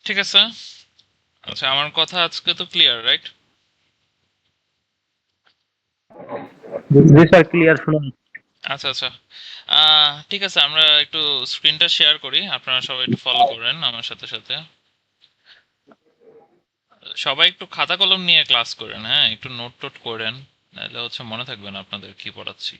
ঠিক আছে। আচ্ছা, আমার কথা আজকে তো ক্লিয়ার, রাইট? জি স্যার, ক্লিয়ার শুনুন। আচ্ছা আচ্ছা। ঠিক আছে, আমরা একটু স্ক্রিনটা শেয়ার করি, আপনারা সবাই একটু ফলো করেন আমার সাথে সাথে। সবাই একটু খাতা কলম নিয়ে ক্লাস করেন, হ্যাঁ, একটু নোট টোট করেন, নাহলে হচ্ছে মনে থাকবে না আপনাদের কি পড়াচ্ছি।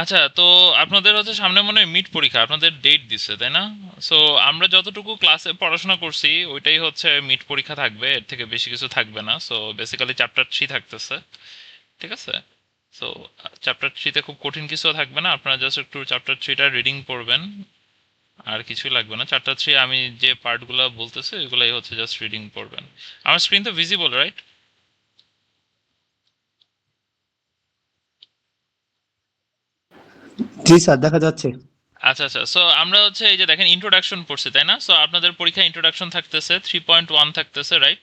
আচ্ছা, তো আপনাদের হচ্ছে সামনে মনে হয় মিড পরীক্ষা, আপনাদের ডেট দিছে তাই না? সো আমরা যতটুকু ক্লাসে পড়াশোনা করছি ওইটাই হচ্ছে মিড পরীক্ষা থাকবে, এর থেকে বেশি কিছু থাকবে না। সো বেসিক্যালি চ্যাপ্টার 3 থাকতেছে, ঠিক আছে? সো চ্যাপ্টার 3-তে খুব কঠিন কিছু থাকবে না, আপনারা জাস্ট একটু চ্যাপ্টার 3টা রিডিং পড়বেন, আর কিছুই লাগবে না। চ্যাপ্টার 3 আমি যে পার্টগুলো বলতেছি ওইগুলাই হচ্ছে জাস্ট রিডিং পড়বেন। আমার স্ক্রিন তো ভিজিবল, রাইট? জি স্যার, দেখা যাচ্ছে। আচ্ছা আচ্ছা, সো আমরা হচ্ছে এই যে দেখেন ইন্ট্রোডাকশন পড়ছি তাই না? সো আপনাদের পরীক্ষা ইন্ট্রোডাকশন থাকতেছে 3.1 থাকতেছে, রাইট?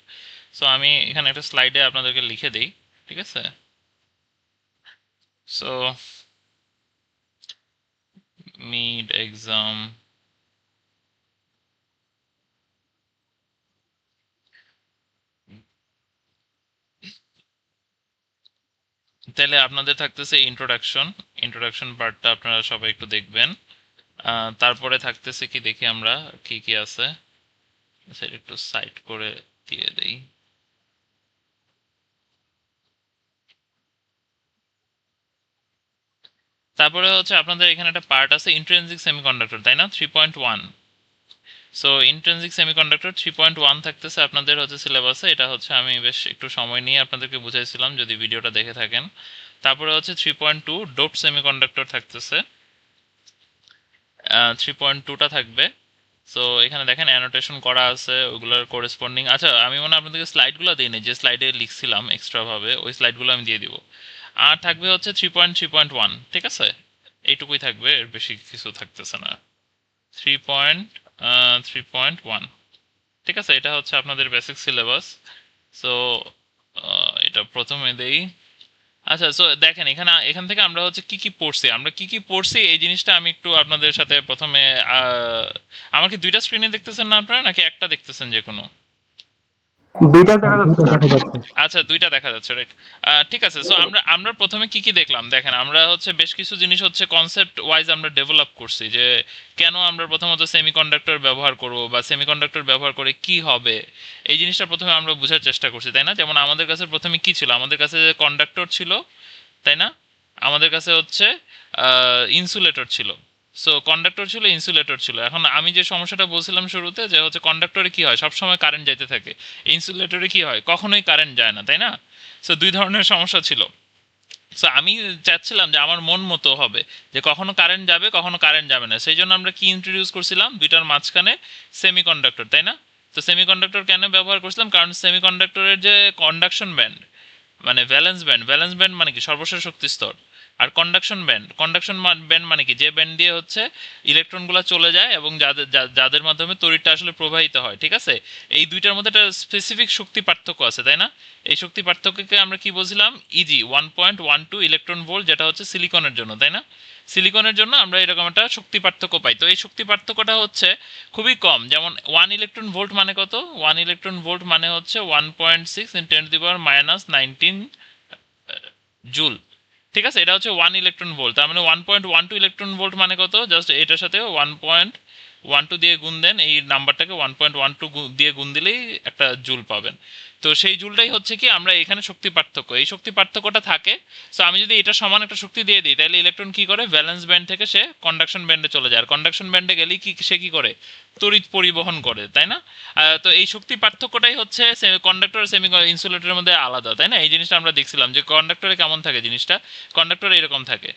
সো আমি এখানে একটা স্লাইডে আপনাদেরকে লিখে দিই, ঠিক আছে? সো মিড এক্সাম, তাহলে আপনাদের থাকতেছে ইন্ট্রোডাকশন। ইন্ট্রোডাকশন পার্টটা আপনারা সবাই একটু দেখবেন। তারপরে থাকতেছে কি দেখি আমরা কি কি আছে, সেটা একটু সাইড করে দিয়ে দেই। তারপরে হচ্ছে আপনাদের এখানে একটা পার্ট আছে ইন্ট্রিনসিক সেমিকন্ডাক্টর, তাই না? 3.1। সো ইন্ট্রিনসিক সেমিকন্ডাক্টর 3.1 থাকতেছে আপনাদের হচ্ছে সিলেবাসে। এটা হচ্ছে আমি বেশ একটু সময় নিয়ে আপনাদেরকে বুঝাইছিলাম, যদি ভিডিওটা দেখে থাকেন। তারপরে হচ্ছে 3.2 ডোপ সেমিকন্ডাক্টর থাকতেছে, 3.2টা থাকবে। সো এখানে দেখেন অ্যানোটেশন করা আছে ওগুলোর করেসপন্ডিং। আচ্ছা, আমি মনে হয় আপনাদেরকে স্লাইডগুলো দিই না, যে স্লাইডে লিখছিলাম এক্সট্রা ভাবে ওই স্লাইডগুলো আমি দিয়ে দিব। আর থাকবে হচ্ছে 3.3.1, ঠিক আছে? এইটুকুই থাকবে, এর বেশি কিছু থাকতেছে না। 3.3.1, ঠিক আছে? এটা হচ্ছে আপনাদের বেসিক সিলেবাস। সো এটা প্রথমে দেই। আচ্ছা, সো দেখেন এখানে, এখান থেকে আমরা হচ্ছে কি কি পড়ছি, আমরা কি কি পড়ছি এই জিনিসটা আমি একটু আপনাদের সাথে প্রথমে আমাকে দুইটা স্ক্রিনে দেখতেছেন না আপনারা, নাকি একটা দেখতেছেন যে কোনো? দুইটা দেখা যাচ্ছে স্যার। আচ্ছা, দুইটা দেখা যাচ্ছে, রাইট? ঠিক আছে। সো আমরা আমরা প্রথমে কি কি দেখলাম দেখেন, আমরা হচ্ছে বেশ কিছু জিনিস হচ্ছে কনসেপ্ট ওয়াইজ আমরা ডেভেলপ করছি, যে কেন আমরা প্রথমত সেমিকন্ডাক্টর ব্যবহার করব বা সেমিকন্ডাক্টর ব্যবহার করে কি হবে, এই জিনিসটা প্রথমে আমরা বোঝার চেষ্টা করছি তাই না? যেমন আমাদের কাছে প্রথমে কি ছিল, আমাদের কাছে কন্ডাক্টর ছিল, তাই না? আমাদের কাছে হচ্ছে ইনসুলেটর ছিল। সো কন্ডাক্টর ছিল, ইনসুলেটর ছিল। এখন আমি যে সমস্যাটা বলছিলাম শুরুতে, যে হচ্ছে কন্ডাক্টরে কি হয়, সবসময় কারেন্ট যাইতে থাকে। ইনসুলেটরে কি হয়, কখনোই কারেন্ট যায় না, তাই না? সো দুই ধরনের সমস্যা ছিল। সো আমি চাচ্ছিলাম যে আমার মন মতো হবে, যে কখনো কারেন্ট যাবে কখনো কারেন্ট যাবে না, সেই জন্য আমরা কি ইন্ট্রোডিউস করছিলাম, দুইটার মাঝখানে সেমিকন্ডাক্টর, তাই না? তো সেমিকন্ডাক্টর কেন ব্যবহার করছিলাম, কারণ সেমিকন্ডাক্টরের যে কন্ডাকশন ব্যান্ড, মানে ভ্যালেন্স ব্যান্ড, ভ্যালেন্স ব্যান্ড মানে কি সর্বশেষ শক্তি স্তর। আর কন্ডাকশন ব্যান্ড, কন্ডাকশন ব্যান্ড মানে কি যে ব্যান্ড দিয়ে হচ্ছে ইলেকট্রনগুলো চলে যায় এবং যাদের যাদের মাধ্যমে তড়িৎটা আসলে প্রবাহিত হয়, ঠিক আছে? এই দুইটার মধ্যে একটা স্পেসিফিক শক্তি পার্থক্য আছে, তাই না? এই শক্তি পার্থক্যকে আমরা কি বলছিলাম, ইজি 1.12 ইলেকট্রন ভোল্ট, যেটা হচ্ছে সিলিকনের জন্য, তাই না? সিলিকনের জন্য আমরা এরকম একটা শক্তি পার্থক্য পাই। তো এই শক্তি পার্থক্যটা হচ্ছে খুবই কম। যেমন 1 ইলেকট্রন ভোল্ট মানে কত, 1 ইলেকট্রন ভোল্ট মানে হচ্ছে 1.6 × 10⁻⁻19 জুল, ঠিক আছে? এটা হচ্ছে 1 ইলেকট্রন ভোল্ট, তার মানে 1.12 ইলেকট্রন ভোল্ট মানে কত, জাস্ট এটার সাথে 1.12 দিয়ে গুণ দেন, এই নাম্বারটাকে 1.12 দিয়ে গুণ দিলেই একটা জুল পাবেন। তো সেই জুলটাই হচ্ছে কি আমরা এখানে শক্তি পার্থক্য, এই শক্তি পার্থক্যটা থাকে। সো আমি যদি এটা সমান একটা শক্তি দিয়ে দিই, তাহলে ইলেকট্রন কি করে, ভ্যালেন্স ব্যান্ড থেকে সে কন্ডাকশন ব্যান্ডে চলে যায়, আর কন্ডাকশন ব্যান্ডে গেলেই কি সে কি করে, তড়িৎ পরিবহন করে, তাই না? তো এই শক্তি পার্থক্যটাই হচ্ছে কন্ডাক্টর সেমি ইনসুলেটরের মধ্যে আলাদা, তাই না? এই জিনিসটা আমরা দেখছিলাম যে কন্ডাক্টরে কেমন থাকে জিনিসটা, কন্ডাক্টরে এরকম থাকে,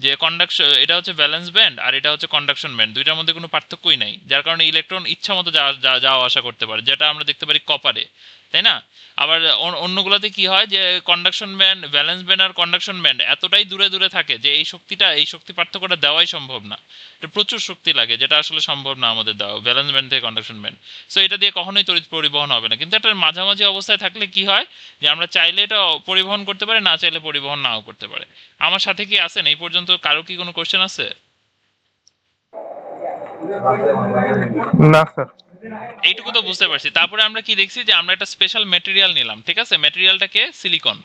যে কন্ডাকশন, এটা হচ্ছে ভ্যালেন্স ব্যান্ড আর এটা হচ্ছে কন্ডাকশন ব্যান্ড, দুইটার মধ্যে কোনো পার্থক্যই নাই, যার কারণে ইলেকট্রন ইচ্ছা মতো যাওয়া আসা করতে পারে, যেটা আমরা দেখতে পারি কপারে, তাই না? আবার অন্যগুলোতে কি হয়, যে কন্ডাকশন ব্যান্ড, ভ্যালেন্স ব্যান্ড আর কন্ডাকশন ব্যান্ড এতটাই দূরে দূরে থাকে যে এই শক্তিটা, এই শক্তি পার্থক্যটা দেওয়াই সম্ভব না। এটা প্রচুর শক্তি লাগে, যেটা আসলে সম্ভব না আমাদের দেওয়া, ভ্যালেন্স ব্যান্ড থেকে কন্ডাকশন ব্যান্ড। সো এটা দিয়ে কখনোই তড়িৎ পরিবহন হবে না। কিন্তু একটা মাঝামাঝি অবস্থায় থাকলে কি হয়, যে আমরা চাইলে এটা পরিবহন করতে পারি, না চাইলে পরিবহন নাও করতে পারে। আমার সাথে কি আছেন এই পর্যন্ত, কারো কি কোনো কোশ্চেন আছে? না স্যার। এইটুকু তো বুঝতে পারছি। তারপরে আমরা কি দেখছি যে আমরা একটা স্পেশাল ম্যাটেরিয়াল নিলাম, ঠিক আছে? ম্যাটেরিয়ালটাকে সিলিকন,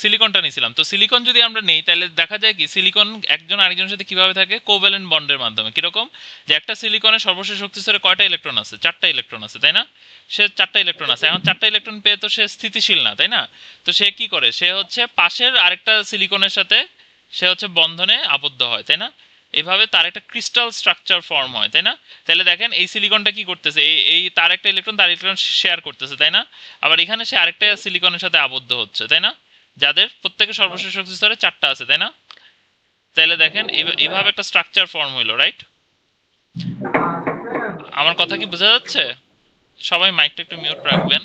সিলিকনটা নিয়েছিলাম। তো সিলিকন যদি আমরা নেই তাহলে দেখা যায় কি সিলিকন একজন আরেকজনের সাথে কিভাবে থাকে, কোভ্যালেন্ট বন্ডের মাধ্যমে। কিরকম, যে একটা সিলিকনের সর্বশেষ শক্তি স্তরে কয়টা ইলেকট্রন আছে? 4টা ইলেকট্রন আছে, তাই না? সে 4টা ইলেকট্রন আছে, এখন 4টা ইলেকট্রন পেয়ে তো সে স্থিতিশীল না, তাই না? তো সে কি করে, সে হচ্ছে পাশের আরেকটা সিলিকনের সাথে সে হচ্ছে বন্ধনে আবদ্ধ হয়, তাই না? এইভাবে তার একটা ক্রিস্টাল স্ট্রাকচার ফর্ম হয়, তাই না? তাহলে দেখেন এই সিলিকনটা কি করতেছে, এই এই তার একটা ইলেকট্রন তার ইলেকট্রন শেয়ার করতেছে, তাই না? আবার এখানে সে আরেকটা সিলিকনের সাথে আবদ্ধ হচ্ছে, তাই না? যাদের প্রত্যেকের সর্বশেষ শক্তি স্তরে 4টা আছে, তাই না? তাহলে দেখেন এইভাবে একটা স্ট্রাকচার ফর্ম হইলো, রাইট? আমার কথা কি বোঝা যাচ্ছে? সবাই মাইকটা একটু মিউট রাখবেন।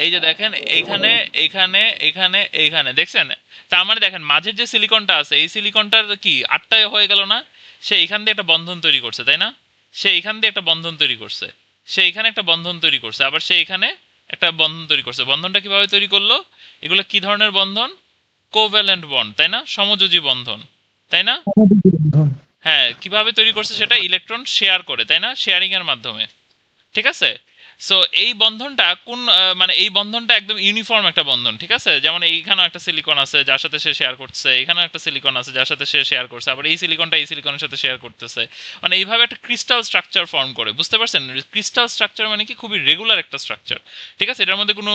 এই যে দেখেন এইখানে, এইখানে, এইখানে, এইখানে দেখছেন? তার মানে দেখেন মাঝের যে সিলিকনটা আছে এই সিলিকনটার কি 8টায় হয়ে গেল না? সে এখান দিয়ে একটা বন্ধন তৈরি করছে, তাই না? সে এখান দিয়ে একটা বন্ধন তৈরি করছে, সে এখানে একটা বন্ধন তৈরি করছে, আবার সে এখানে একটা বন্ধন তৈরি করছে। বন্ধনটা কিভাবে তৈরি করলো? এগুলো কি ধরনের বন্ধন? কোভ্যালেন্ট বন্ড, তাই না? সমযোজী বন্ধন, তাই না? হ্যাঁ, কিভাবে তৈরি করছে সেটা ইলেকট্রন শেয়ার করে, তাই না? শেয়ারিং এর মাধ্যমে, ঠিক আছে? সো এই বন্ধনটা কোন মানে এই বন্ধনটা একদম ইউনিফর্ম একটা বন্ধন, ঠিক আছে? যেমন এইখানেও একটা সিলিকন আছে যার সাথে সে শেয়ার করছে, এখানেও একটা সিলিকন আছে যার সাথে সে শেয়ার করছে, আবার এই সিলিকনটা এই সিলিকনের সাথে শেয়ার করতেছে। মানে এইভাবে একটা ক্রিস্টাল স্ট্রাকচার ফর্ম করে, বুঝতে পারছেন? ক্রিস্টাল স্ট্রাকচার মানে কি, খুবই রেগুলার একটা স্ট্রাকচার, ঠিক আছে? এটার মধ্যে কোনো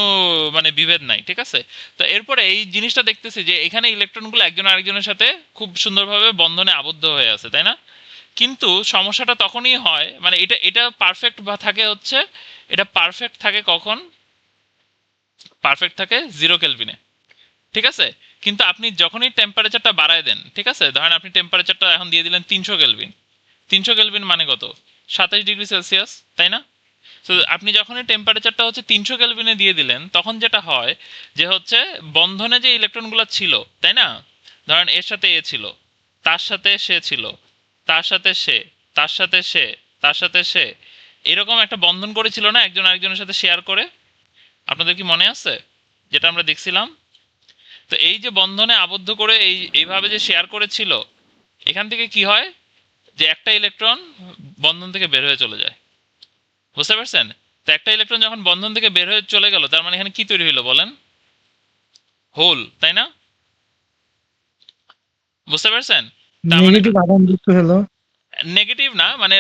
মানে বিভেদ নাই, ঠিক আছে? তো এরপরে এই জিনিসটা দেখতেছি যে এখানে ইলেকট্রনগুলো একজন আরেকজনের সাথে খুব সুন্দরভাবে বন্ধনে আবদ্ধ হয়ে আছে, তাই না? কিন্তু সমস্যাটা তখনই হয়, মানে এটা এটা পারফেক্ট বা থাকে হচ্ছে, এটা পারফেক্ট থাকে কখন? পারফেক্ট থাকে 0 কেলভিনে, ঠিক আছে? কিন্তু আপনি যখনই টেম্পারেচারটা বাড়ায় দেন, ঠিক আছে, ধরেন আপনি টেম্পারেচারটা এখন দিয়ে দিলেন 300 কেলভিন। 300 কেলভিন মানে কত? 27 ডিগ্রি সেলসিয়াস, তাই না? তো আপনি যখনই টেম্পারেচারটা হচ্ছে 300 কেলভিনে দিয়ে দিলেন তখন যেটা হয় যে হচ্ছে বন্ধনে যে ইলেকট্রনগুলো ছিল, তাই না? ধরেন এর সাথে এ ছিল, তার সাথে সে ছিল, তার সাথে সে, তার সাথে সে, তার সাথে সে, এরকম একটা বন্ধন করেছিল না একজন আরেকজনের সাথে শেয়ার করে? আপনাদের কি মনে আছে যেটা আমরা দেখছিলাম? তো এই যে বন্ধনে আবদ্ধ করে এইভাবে যে শেয়ার করেছিল, এখান থেকে কি হয়, যে একটা ইলেকট্রন বন্ধন থেকে বের হয়ে চলে যায়, বুঝতে পারছেন? তো একটা ইলেকট্রন যখন বন্ধন থেকে বের হয়ে চলে গেল তার মানে এখানে কি তৈরি হলো বলেন? হোল, তাই না? বুঝতে পারছেন? তার মানে নেগেটিভ আধান যুক্ত হলো। নেগেটিভ না, মানে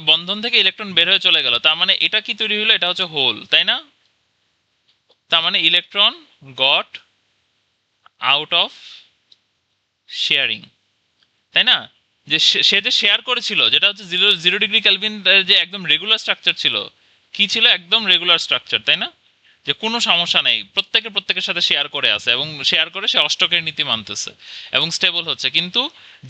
বন্ধন থেকে ইলেকট্রন বের হয়ে চলে গেল, তার মানে এটা কি তৈরি হলো? এটা হচ্ছে হোল, তাই না? তার মানে electron got out of sharing, তাই না? যে সে যে শেয়ার করেছিল যেটা হচ্ছে 0 ডিগ্রি কেলভিন, যে একদম রেগুলার স্ট্রাকচার ছিল, কি ছিল? একদম রেগুলার স্ট্রাকচার, তাই না? যে কোনো সমস্যা নেই, প্রত্যেকে প্রত্যেকের সাথে শেয়ার করে আছে এবং শেয়ার করে সে অষ্টকের নীতি মানতেছে এবং স্টেবল হচ্ছে। কিন্তু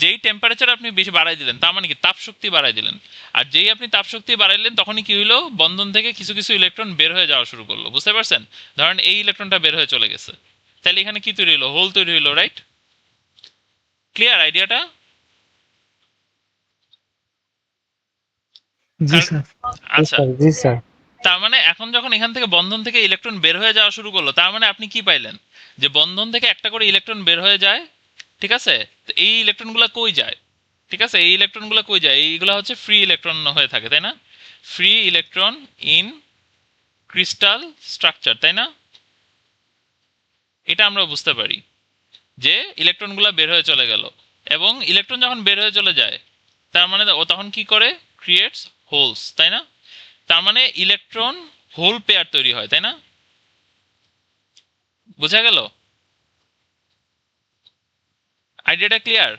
যেই টেম্পারেচার আপনি বেশি বাড়াই দিলেন তার মানে কি তাপ শক্তি বাড়াই দিলেন, আর যেই আপনি তাপ শক্তি বাড়াইলেন তখনই কি হইলো, বন্ধন থেকে কিছু কিছু ইলেকট্রন বের হয়ে যাওয়া শুরু করলো, বুঝতে পারছেন? ধরেন এই ইলেকট্রনটা বের হয়ে চলে গেছে, তাহলে এখানে কি তৈরি হলো? হোল তৈরি হলো, রাইট? ক্লিয়ার আইডিয়াটা? জি স্যার। আচ্ছা, জি স্যার। তার মানে এখন যখন এখান থেকে বন্ধন থেকে ইলেকট্রন বের হয়ে যাওয়া শুরু করলো তার মানে আপনি কি পাইলেন, যে বন্ধন থেকে একটা করে ইলেকট্রন বের হয়ে যায়, ঠিক আছে? তো এই ইলেকট্রনগুলো কই যায়? ঠিক আছে, এই ইলেকট্রনগুলো কই যায়? এইগুলো হচ্ছে ফ্রি ইলেকট্রন হয়ে থাকে, তাই না? Free electron in crystal structure, তাই না? এটা আমরা বুঝতে পারি যে ইলেকট্রনগুলো বের হয়ে চলে গেল, এবং ইলেকট্রন যখন বের হয়ে চলে যায় তার মানে ও তখন কি করে? ক্রিয়েটস হোলস, তাই না? তার মানে ইলেকট্রন হোল পেয়ার তৈরি হয়, তাই না? বোঝা গেল? আইডিয়াটা ক্লিয়ার?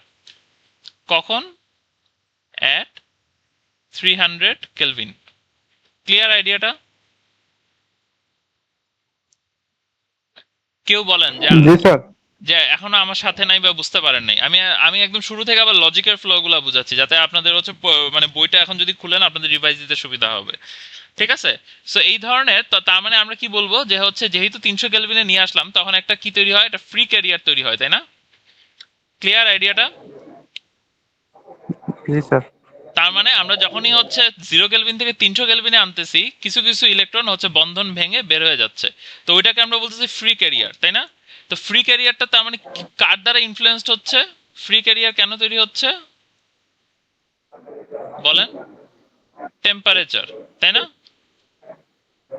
কখন? At 300 kelvin. ক্লিয়ার আইডিয়াটা? কেউ বলেন যে জি স্যার। যে এখনো আমার সাথে নাই বা বুঝতে পারেন নাই। আমি আমি একদম শুরু থেকে আবার লজিকের ফ্লো গুলো বুঝাচ্ছি যাতে আপনাদের হচ্ছে মানে বইটা এখন যদি খুলেন আপনাদের রিভাইজ দিতে সুবিধা হবে, ঠিক আছে? সো এই ধরনের, তো তার মানে আমরা কি বলবো যে হচ্ছে যেহেতু 300 কেলভিনে নিয়ে আসলাম তখন একটা কি তৈরি হয়, একটা ফ্রি ক্যারিয়ার তৈরি হয়, তাই না? ক্লিয়ার আইডিয়াটা? জি স্যার। তার মানে আমরা যখনই হচ্ছে 0 কেলভিন থেকে 300 কেলভিনে আনতেছি কিছু কিছু ইলেকট্রন হচ্ছে বন্ধন ভেঙে বের হয়ে যাচ্ছে, তো ওইটাকে আমরা বলতেছি ফ্রি ক্যারিয়ার, তাই না? তো ফ্রি ক্যারিয়ারটা তার মানে কার দ্বারা ইনফ্লুয়েসড হচ্ছে? ফ্রি ক্যারিয়ার কেন তৈরি হচ্ছে? বলেন? টেম্পারেচার, তাই না?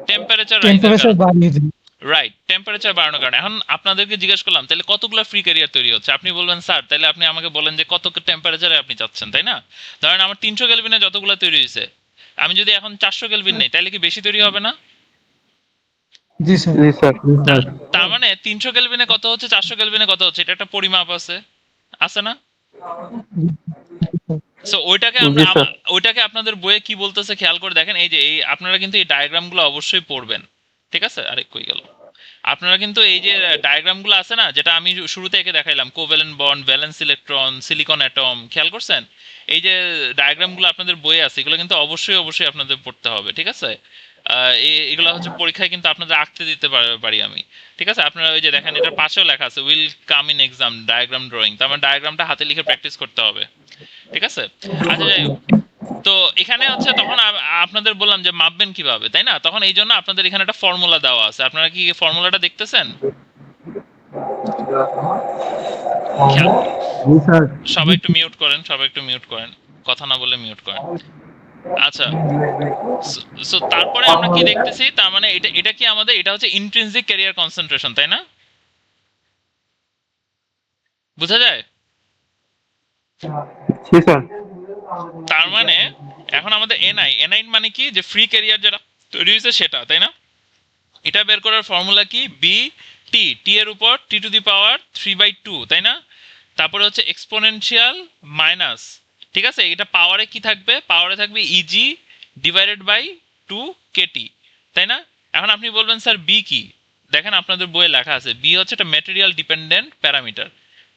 টেম্পারেচার রাইজের টেম্পারেচার কারণে, বাড়িয়ে দিন। রাইট, টেম্পারেচার বাড়ানোর কারণে। এখন আপনাদেরকে জিজ্ঞেস করলাম তাহলে কতগুলো ফ্রি ক্যারিয়ার তৈরি হচ্ছে, আপনি বলবেন স্যার তাহলে আপনি আমাকে বলেন যে কত টেম্পারেচারে আপনি চাচ্ছেন, তাই না? ধরেন আমার 300 কেলভিনে যতগুলো তৈরি হয়েছে, আমি যদি এখন 400 কেলভিন নেই তাহলে কি বেশি তৈরি হবে না? জি স্যার। জি স্যার। তার মানে 300 কেলভিনে কত হচ্ছে, 400 কেলভিনে কত হচ্ছে, এটা একটা পরিমাপ আছে, আছে না? সো ওইটাকে আমরা জি স্যার। ওইটাকে আপনাদের বইয়ে কি বলতেছে খেয়াল করে দেখেন, এই যে এই আপনারা কিন্তু এই ডায়াগ্রামগুলো অবশ্যই পড়বেন, ঠিক আছে? আরে কই গেল? আপনারা কিন্তু এই যে ডায়াগ্রামগুলো আছে না, যেটা আমি শুরুতে এঁকে দেখাইলাম, covalent bond, valence electron, silicon atom, খেয়াল করছেন? এই যে ডায়াগ্রামগুলো আপনাদের বইয়ে আছে, এগুলো কিন্তু অবশ্যই অবশ্যই আপনাদের পড়তে হবে, ঠিক আছে? এগুলো হচ্ছে পরীক্ষায় কিন্তু আপনাদের আঁকতে দিতে পারি আমি, ঠিক আছে? আপনারা ওই যে দেখেন এটার পাশেও লেখা আছে will come in exam diagram drawing, তার মানে ডায়াগ্রামটা হাতে লিখে প্র্যাকটিস করতে হবে, ঠিক আছে? আচ্ছা যাই হোক, তো এখানে হচ্ছে তখন আপনাদের বললাম যে মাপবেন কিভাবে, তাই না? তখন এই জন্য আপনাদের এখানে একটা ফর্মুলা দেওয়া আছে, আপনারা কি ফর্মুলাটা দেখতেছেন? খেয়াল- জি স্যার। সবাই একটু মিউট করেন, সবাই একটু মিউট করেন, কথা না বলে মিউট করেন। আচ্ছা, সো তারপরে আমরা কি দেখতেছি, তার মানে এটা এটা কি আমাদের, এটা হচ্ছে ইন্ট্রিনসিক ক্যারিয়ার কনসেন্ট্রেশন, তাই না? বোঝা যায়? জি স্যার। তার মানে এখন আমাদের এনআই, এনআই মানে কি, যে ফ্রি ক্যারিয়ার যেটা তৈরি হয়েছে সেটা, তাই না? এটা বের করার ফর্মুলা কি, বি টি, টি এর উপর টি টু দি পাওয়ার 3/2, তাই না? তারপরে হচ্ছে এক্সপোনেনশিয়াল মাইনাস, ঠিক আছে? এটা পাওয়ারে কি থাকবে, পাওয়ারে থাকবে ইজি ডিভাইডেড বাই 2 কেটি, তাই না? এখন আপনি বলবেন স্যার বি কি, দেখেন আপনাদের বইয়ে লেখা আছে বি হচ্ছে একটা ম্যাটেরিয়াল ডিপেন্ডেন্ট প্যারামিটার।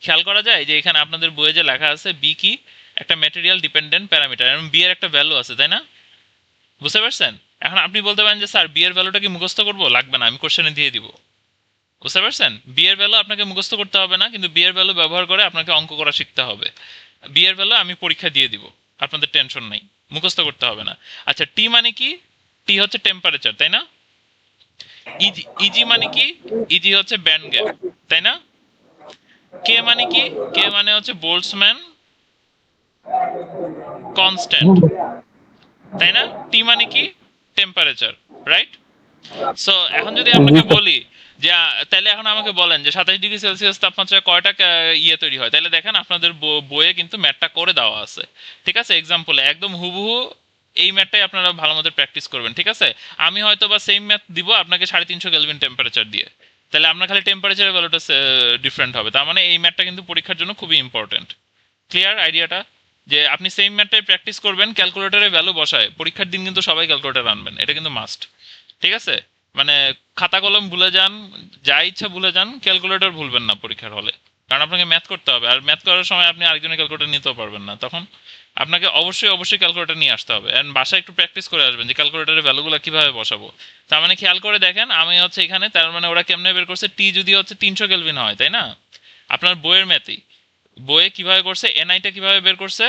খেয়াল করা যায় যে এখানে আপনাদের বইয়ে যে লেখা আছে বি কি, একটা ম্যাটেরিয়াল ডিপেন্ডেন্ট প্যারামিটার, এবং বি এর একটা ভ্যালু আছে, তাই না? বুঝতে পারছেন? এখন আপনি বলতে পারেন যে স্যার বি এর ভ্যালুটা কি মুখস্থ করবো, লাগবে না, আমি কোশ্চেনে দিয়ে দিব। বুঝতে পারছেন? বি এর ভ্যালু আপনাকে মুখস্থ করতে হবে না, কিন্তু বি এর ভ্যালু ব্যবহার করে আপনাকে অঙ্ক করা শিখতে হবে। বি এর ভ্যালু আমি পরীক্ষা দিয়ে দিব, আপনাদের টেনশন নাই, মুখস্থ করতে হবে না। আচ্ছা, টি মানে কি? টি হচ্ছে টেম্পারেচার, তাই না? ইজি, ইজি মানে কি? ইজি হচ্ছে ব্যান্ড গ্যাপ, তাই না? কে মানে কি? কে মানে হচ্ছে বোল্টজম্যান কনস্ট্যান্ট, তাই না? টি মানে কি? Temperature, right? সো এখন যদি জি আপনাকে স্যার। বলি যে তাহলে এখন আমাকে বলেন যে 27 ডিগ্রি সেলসিয়াস তাপমাত্রায় কয়টা ইয়ে তৈরি হয়, তাহলে দেখেন আপনাদের বইয়ে কিন্তু ম্যাথটা করে দেওয়া আছে, ঠিক আছে? এক্সাম্পলে একদম হুবহু এই ম্যাথটাই আপনারা ভালো মতো প্র্যাকটিস করবেন, ঠিক আছে? আমি হয়তো বা সেম ম্যাথ দিব আপনাকে 350 কেলভিন টেম্পারেচার দিয়ে, তাহলে আপনার খালি টেম্পারেচারের ভ্যালুটা ডিফারেন্ট হবে, তার মানে এই ম্যাথটা কিন্তু পরীক্ষার জন্য খুবই ইম্পর্টেন্ট। ক্লিয়ার আইডিয়াটা? যে আপনি সেম ম্যাথটাই প্র্যাকটিস করবেন, ক্যালকুলেটরে ভ্যালু বসায়, পরীক্ষার দিন কিন্তু সবাই ক্যালকুলেটর আনবেন, এটা কিন্তু মাস্ট, ঠিক আছে? মানে খাতা কলম ভুলে যান, যা ইচ্ছা ভুলে যান, ক্যালকুলেটর ভুলবেন না পরীক্ষার হলে, কারণ আপনাকে ম্যাথ করতে হবে, আর ম্যাথ করার সময় আপনি আরেকজনের ক্যালকুলেটর নিতেও পারবেন না, তখন আপনাকে অবশ্যই অবশ্যই ক্যালকুলেটর নিয়ে আসতে হবে, এন্ড বাসায় একটু প্র্যাকটিস করে আসবেন যে ক্যালকুলেটরের ভ্যালুগুলো কিভাবে বসাবো। তার মানে খেয়াল করে দেখেন, আমি হচ্ছে এখানে, তার মানে ওরা কেমনে বের করছে, টি যদি হচ্ছে 300 কেলভিন হয়, তাই না? আপনার বইয়ের ম্যাথই, বইয়ে কিভাবে করছে, এনআইটা কিভাবে বের করছে,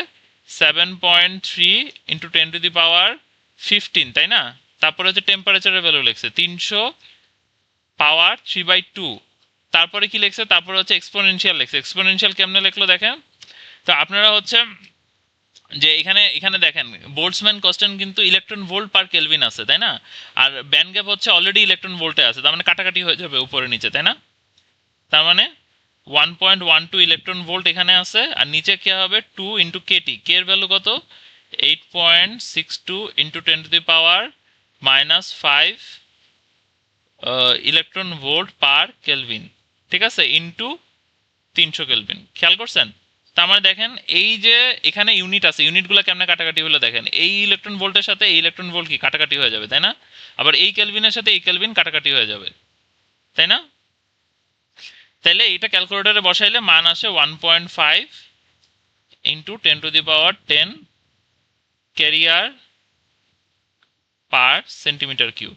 7.3 ইন্টু 10⁻15, তাই না? তারপরে হচ্ছে টেম্পারেচারের ভ্যালু লিখছে 300 পাওয়ার 3/2, তারপরে কি লিখছে, তারপরে হচ্ছে এক্সপোনেনশিয়াল লিখছে। এক্সপোনেনশিয়াল কেমনে লিখলো দেখেন তো, আপনারা হচ্ছে যে এখানে এখানে দেখেন বোল্টজম্যান কনস্ট্যান্ট কিন্তু ইলেকট্রন ভোল্ট পার কেলভিন আছে, তাই না? আর ব্যান্ড গ্যাপ হচ্ছে অলরেডি ইলেকট্রন ভোল্টে আছে, তার মানে কাটাকাটি হয়ে যাবে উপরে নিচে, তাই না? তার মানে 1.12 ইলেকট্রন ভোল্ট এখানে আছে, আর নিচে কি হবে 2 ইন্টু কেটি, কে এর ভ্যালু কত, 8.62 into 10⁻⁻5 electron volt per kelvin, ঠিক আছে, ইন্টু 300 কেলভিন। খেয়াল করছেন? তার মানে দেখেন এই যে এখানে ইউনিট আছে, ইউনিটগুলো কেমনে কাটাকাটি হলো দেখেন, এই ইলেকট্রন ভোল্টের সাথে এই ইলেকট্রন ভোল্ট কি কাটাকাটি হয়ে যাবে, তাই না? আবার এই কেলভিনের সাথে এই কেলভিন কাটাকাটি হয়ে যাবে, তাই না? তাহলে এটা ক্যালকুলেটরে বসাইলে মান আসে 1.5 ইন্টু 10⁻10 ক্যারিয়ার পার সেন্টিমিটার কিউব।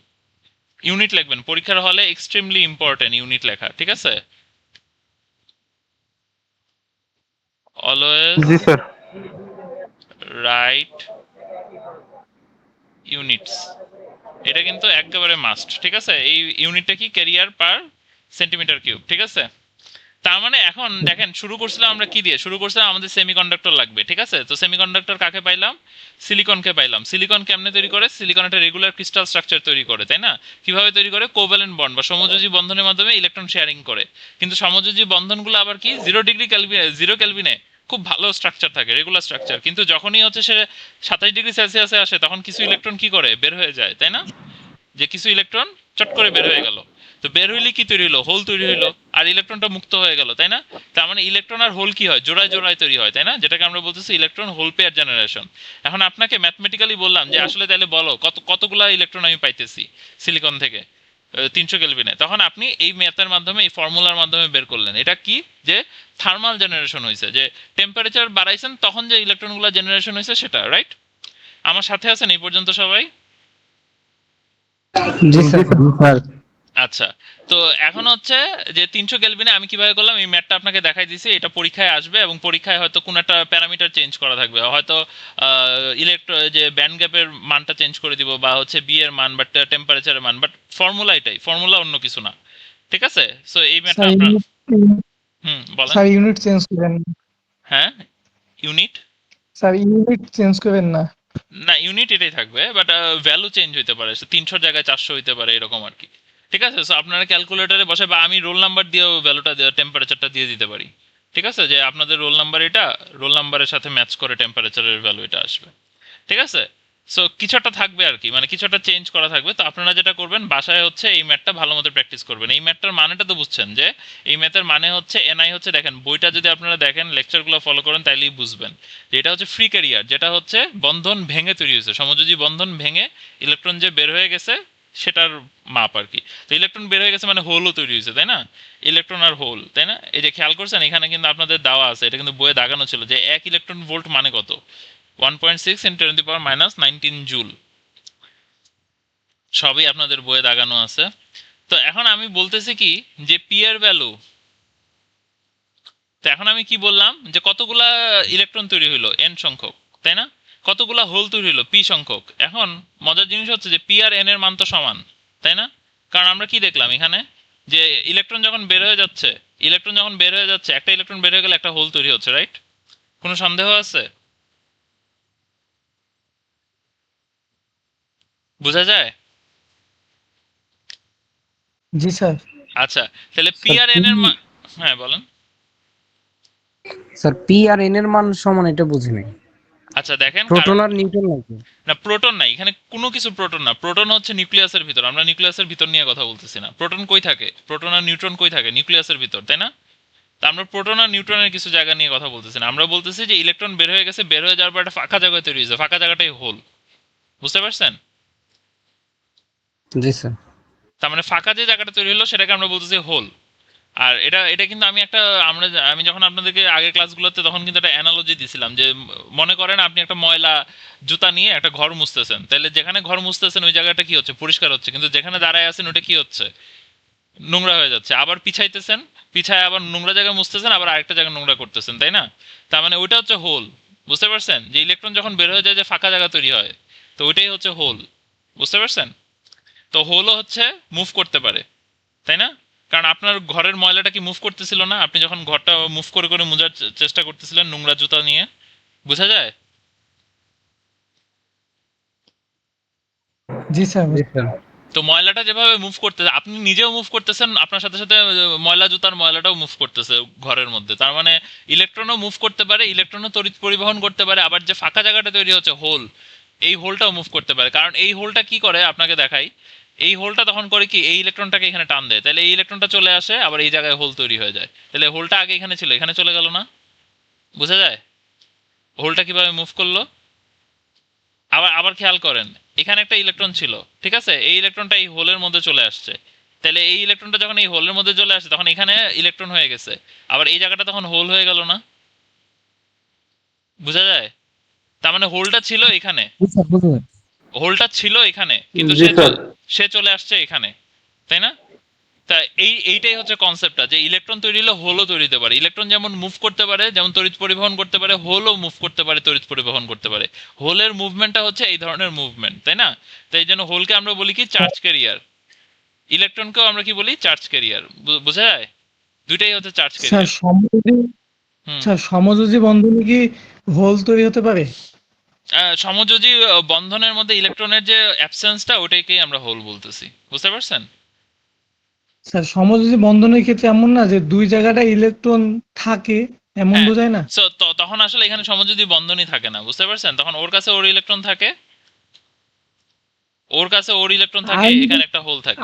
ইউনিট লিখবেন পরীক্ষার হলে, এক্সট্রিমলি ইম্পর্টেন্ট ইউনিট লেখা, ঠিক আছে? অলওয়েজ জি স্যার। রাইট ইউনিটস, এটা কিন্তু একেবারে মাস্ট, ঠিক আছে? এই ইউনিটটা কি, ক্যারিয়ার পার সেন্টিমিটার কিউব, ঠিক আছে? তার মানে এখন দেখেন শুরু করছিলাম আমরা কি দিয়ে শুরু করছিলাম, আমাদের সেমিকন্ডাক্টর লাগবে, ঠিক আছে? তো সেমিকন্ডাক্টর কাকে পাইলাম? সিলিকনকে পাইলাম। সিলিকন কেমনে তৈরি করে? সিলিকন একটা রেগুলার ক্রিস্টাল স্ট্রাকচার তৈরি করে, তাই না? কিভাবে তৈরি করে? কোভ্যালেন্ট বন্ড বা সমযোজী বন্ধনের মাধ্যমে ইলেকট্রন শেয়ারিং করে। কিন্তু সমযোজী বন্ধনগুলো আবার কি 0 ডিগ্রি কেলভিনে, 0 কেলভিনে খুব ভালো স্ট্রাকচার থাকে, রেগুলার স্ট্রাকচার। কিন্তু যখনই হচ্ছে সে 27 ডিগ্রি সেলসিয়াসে আসে তখন কিছু ইলেকট্রন কি করে? বের হয়ে যায়, তাই না? যে কিছু ইলেকট্রন চট করে বের হয়ে গেল। তো বের হইলে কি তৈরি হলো? হোল তৈরি হইলো, আর ইলেকট্রনটা মুক্ত হয়ে গেল, তাই না? তার মানে ইলেকট্রন আর হোল কি হয়? জোড়ায় জোড়ায় তৈরি হয়, তাই না? যেটাকে আমরা বলতেছি ইলেকট্রন হোল পেয়ার জেনারেশন। এখন আপনাকে ম্যাথমেটিক্যালি বললাম যে আসলে তাহলে বলো কতগুলা ইলেকট্রন আমি পাইতেছি সিলিকন থেকে 300 কেলভিনে। তখন আপনি এই ম্যাথের মাধ্যমে, এই ফর্মুলার মাধ্যমে বের করলেন এটা কি, যে থার্মাল জেনারেশন হয়েছে, যে টেম্পারেচার বাড়াইছেন তখন যে ইলেকট্রনগুলো জেনারেশন হয়েছে সেটা, রাইট? আমার সাথে আছেন এই পর্যন্ত সবাই? জি স্যার। স্যার আচ্ছা, তো এখন হচ্ছে যে 300 কেলভিনে আমি কিভাবে করলাম এই ম্যাথটা আপনাকে দেখাই দিছি। এটা পরীক্ষায় আসবে এবং পরীক্ষায় হয়তো কোনো একটা প্যারামিটার চেঞ্জ করা থাকবে, হয়তো যে ব্যান্ড গ্যাপের মানটা চেঞ্জ করে দিব, বা হচ্ছে বি এর মান, বাট টেম্পারেচারের মান, বাট ফর্মুলা এটাই, ফর্মুলা অন্য কিছু না, ঠিক আছে? সো এই ম্যাথটা স্যার আপনার বলেন। স্যার ইউনিট চেঞ্জ করেন না। হ্যাঁ, ইউনিট স্যার ইউনিট চেঞ্জ করেন না। না, ইউনিট এটাই থাকবে, বাট ভ্যালু চেঞ্জ হইতে পারে, 300 জায়গায় 400 হইতে পারে, এরকম আর কি। ঠিক আছে, সো আপনারা ক্যালকুলেটরে বসে, বা আমি রোল নাম্বার দিয়েও ভ্যালুটা, টেম্পারেচারটা দিয়ে দিতে পারি। ঠিক আছে, যে আপনাদের রোল নাম্বার এটা, রোল নাম্বারের সাথে ম্যাচ করে টেম্পারেচারের ভ্যালু এটা আসবে। ঠিক আছে, সো কিছু একটা থাকবে আর কি, মানে কিছু একটা চেঞ্জ করা থাকবে। তো আপনারা যেটা করবেন বাসায় হচ্ছে এই ম্যাথটা ভালো মতো প্র্যাকটিস করবেন। এই ম্যাথটার মানেটা তো বুঝছেন, যে এই ম্যাথের মানে হচ্ছে এনআই হচ্ছে, দেখেন বইটা যদি আপনারা দেখেন, লেকচারগুলো ফলো করেন, তাইলেই বুঝবেন যে এটা হচ্ছে ফ্রি ক্যারিয়ার, যেটা হচ্ছে বন্ধন ভেঙে তৈরি হয়েছে, সমযোজী বন্ধন ভেঙে ইলেকট্রন যে বের হয়ে গেছে সেটার মাপ আর কি। তো ইলেকট্রন বের হয়ে গেছে মানে হোলও তৈরি হয়েছে, তাই না? ইলেকট্রন আর হোল, তাই না? এই যে খেয়াল করছেন এখানে কিন্তু আপনাদের দেওয়া আছে, এটা কিন্তু বইয়ে দাগানো ছিল, যে 1 ইলেকট্রন ভোল্ট মানে কত? 1.6 × 10⁻19 জুল। সবই আপনাদের বইয়ে দাগানো আছে। তো এখন আমি বলতেছি কি, যে পি এর ভ্যালু, তো এখন আমি কি বললাম, যে কতগুলা ইলেকট্রন তৈরি হইলো? এন সংখ্যক, তাই না? কতগুলা হোল তৈরি হইলো? পি সংখ্যক। এখন মজার জিনিস হচ্ছে যে পি আর এন এর মান তো সমান, তাই না? কারণ আমরা কি দেখলাম এখানে, যে ইলেকট্রন যখন বের হয়ে যাচ্ছে, একটা ইলেকট্রন বের হয়ে গেলে একটা হোল তৈরি হচ্ছে, রাইট? কোনো সন্দেহ আছে? বোঝা যায়? জি স্যার। আচ্ছা, তাহলে পি স্যার আর এন এর মান, হ্যাঁ বলেন। স্যার পি আর এন এর মান সমান, এটা বুঝি নাই। আচ্ছা দেখেন, প্রোটন আর নিউট্রন নাকি? না প্রোটন নাই এখানে, কোনো কিছু প্রোটন না। প্রোটন হচ্ছে নিউক্লিয়াসের ভিতর, আমরা নিউক্লিয়াসের ভিতর নিয়ে কথা বলতেছি না। প্রোটন কই থাকে? প্রোটন আর নিউট্রন কই থাকে? নিউক্লিয়াসের ভিতর, তাই না? তা আমরা প্রোটন আর নিউট্রনের কিছু জায়গা নিয়ে কথা বলতেছি না। আমরা বলতেছি যে ইলেকট্রন বের হয়ে গেছে, বের হয়ে যাওয়ার পর একটা ফাঁকা জায়গা তৈরি হয়েছে, ফাঁকা জায়গাটাই হোল। বুঝতে পারছেন? জি স্যার। তার মানে ফাঁকা যে জায়গাটা তৈরি হলো সেটাকে আমরা বলতেছি হোল। আর এটা এটা কিন্তু আমি যখন আপনাদেরকে আগের ক্লাসগুলোতে তখন কিন্তু একটা অ্যানালজি দিছিলাম, যে মনে করেন আপনি একটা ময়লা জুতা নিয়ে একটা ঘর মুছতেছেন, তাহলে যেখানে ঘর মুছতেছেন ওই জায়গাটা কি হচ্ছে? পরিষ্কার হচ্ছে। কিন্তু যেখানে দাঁড়ায় আছেন ওটা কি হচ্ছে? নোংরা হয়ে যাচ্ছে। আবার পিছাইতেছেন, পিছায় আবার নোংরা জায়গা মুছতেছেন, আবার আরেকটা জায়গা নোংরা করতেছেন, তাই না? তার মানে ওইটা হচ্ছে হোল। বুঝতে পারছেন? যে ইলেকট্রন যখন বের হয়ে যায় যে ফাঁকা জায়গা তৈরি হয়, তো ওইটাই হচ্ছে হোল। বুঝতে পারছেন? তো হোলও হচ্ছে মুভ করতে পারে, তাই না? কারণ আপনার ঘরের ময়লাটা কি মুভ করতেছিল না, আপনি যখন ঘরটা মুভ করে করে মোজার চেষ্টা করতেছিলেন নোংরা জুতা নিয়ে? বোঝা যায়? জি স্যার। জি স্যার। তো ময়লাটা যেভাবে মুভ করতেছে, আপনি নিজেও মুভ করতেছেন, আপনার সাথে সাথে ময়লা জুতার ময়লাটাও মুভ করতেছে ঘরের মধ্যে। তার মানে ইলেকট্রনও মুভ করতে পারে, ইলেকট্রনও তড়িৎ পরিবহন করতে পারে, আবার যে ফাঁকা জায়গাটা তৈরি হচ্ছে হোল, এই হোলটাও মুভ করতে পারে। কারণ এই হোলটা কি করে আপনাকে দেখাই, এই হোলটা তখন করে কি, এই ইলেকট্রনটাকে এখানে টান দেয়, তাহলে এই ইলেকট্রনটা চলে আসে, আবার এই জায়গায় হোল তৈরি হয়ে যায়। তাহলে হোলটা আগে এখানে ছিল, এখানে চলে গেল না? বোঝা যায় হোলটা কিভাবে মুভ করলো? আবার আবার খেয়াল করেন, এখানে একটা ইলেকট্রন ছিল, ঠিক আছে? এই ইলেকট্রনটা এই হোলের মধ্যে চলে আসছে, তাহলে এই ইলেকট্রনটা যখন এই হোলের মধ্যে চলে আসছে তখন এখানে ইলেকট্রন হয়ে গেছে, আবার এই জায়গাটা তখন হোল হয়ে গেল না? বোঝা যায়? তার মানে হোলটা ছিল এখানে, জি স্যার বুঝলেন। হোলটা ছিল এখানে, কিন্তু জি স্যার। সে চলে আসছে এখানে, তাই না? তা এইটাই হচ্ছে কনসেপ্টটা, যে ইলেকট্রন তৈরি হলে হোলও তৈরি হতে পারে। ইলেকট্রন যেমন মুভ করতে পারে, যেমন তড়িৎ পরিবহন করতে পারে, হোলও মুভ করতে পারে, তড়িৎ পরিবহন করতে পারে। হোলের মুভমেন্টটা হচ্ছে এই ধরনের মুভমেন্ট, তাই না? তাই জন্য হোলকে আমরা বলি কি, চার্জ ক্যারিয়ার। ইলেকট্রনকেও আমরা কি বলি? Charge carrier. বোঝা যায়? দুইটাই হচ্ছে চার্জ স্যার ক্যারিয়ার। সমযোজী হুম। স্যার সমযোজী বন্ধনে কি হোল তৈরি হতে পারে? সমযোজী বন্ধনের মধ্যে ইলেকট্রনের যে অ্যাবসেন্সটা ওটাকেই আমরা হোল বলতেছি, বুঝতে পারছেন? স্যার সমযোজী বন্ধনের ক্ষেত্রে এমন না যে দুই জায়গাটা ইলেকট্রন থাকে, এমন হ্যাঁ। বোঝায় না? সো তখন আসলে এখানে সমযোজী বন্ধনই থাকে না, বুঝতে পারছেন? তখন ওর কাছে ওর ইলেকট্রন থাকে, ওর কাছে ওর ইলেকট্রন থাকে, এখানে আয়নিক একটা হোল থাকে।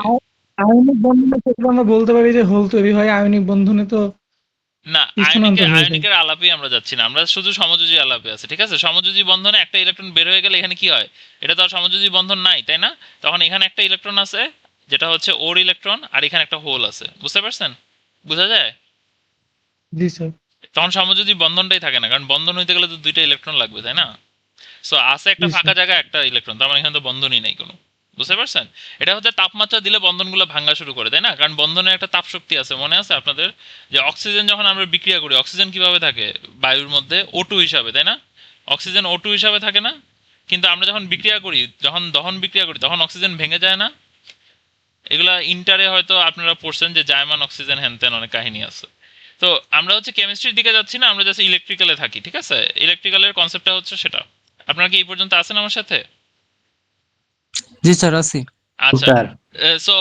আয়নিক বন্ধনের ক্ষেত্রে আমরা বলতে পারি যে হোল তৈরি হয়, আয়নিক বন্ধনে তো না, স্থানান্তর হয়ে যায়। আয়নিকের আলাপেই আমরা যাচ্ছি না, আমরা শুধু সমযোজী আলাপে আছে, ঠিক আছে? সমযোজী বন্ধনে একটা ইলেকট্রন বের হয়ে গেলে এখানে কি হয়? এটা তো আর সমযোজী বন্ধন নাই, তাই না? তখন এখানে একটা ইলেকট্রন আছে, যেটা হচ্ছে ওর ইলেকট্রন, আর এখানে একটা হোল আছে, বুঝতে পারছেন? বোঝা যায়? জি স্যার। তখন সমযোজী বন্ধনটাই থাকে না, কারণ বন্ধন হইতে গেলে তো দুইটা ইলেকট্রন লাগবে, তাই না? সো আছে একটা জি ফাঁকা স্যার। জায়গা, একটা ইলেকট্রন, তার মানে এখানে তো বন্ধনই নাই কোনো, বুঝতে পারছেন? এটা হচ্ছে তাপমাত্রা দিলে বন্ধনগুলো ভাঙা শুরু করে, তাই না? কারণ বন্ধনের একটা তাপ শক্তি আছে, মনে আছে আপনাদের? যে অক্সিজেন যখন আমরা বিক্রিয়া করি, অক্সিজেন কিভাবে থাকে বায়ুর মধ্যে? O2 হিসাবে, তাই না? অক্সিজেন O2 হিসাবে থাকে না? কিন্তু আমরা যখন বিক্রিয়া করি, যখন দহন বিক্রিয়া করি, তখন অক্সিজেন ভেঙে যায় না? এগুলা ইন্টারে হয়তো আপনারা পড়ছেন যে জায়মান অক্সিজেন হ্যান অনেক কাহিনী আছে। তো আমরা হচ্ছে কেমিস্ট্রির দিকে যাচ্ছি না, আমরা জাস্ট ইলেকট্রিক্যালে থাকি, ঠিক আছে? ইলেকট্রিক্যালের কনসেপ্টটা হচ্ছে সেটা। আপনারা কি এই পর্যন্ত আছেন আমার সাথে? জি স্যার আছি। আচ্ছা। স্যার সো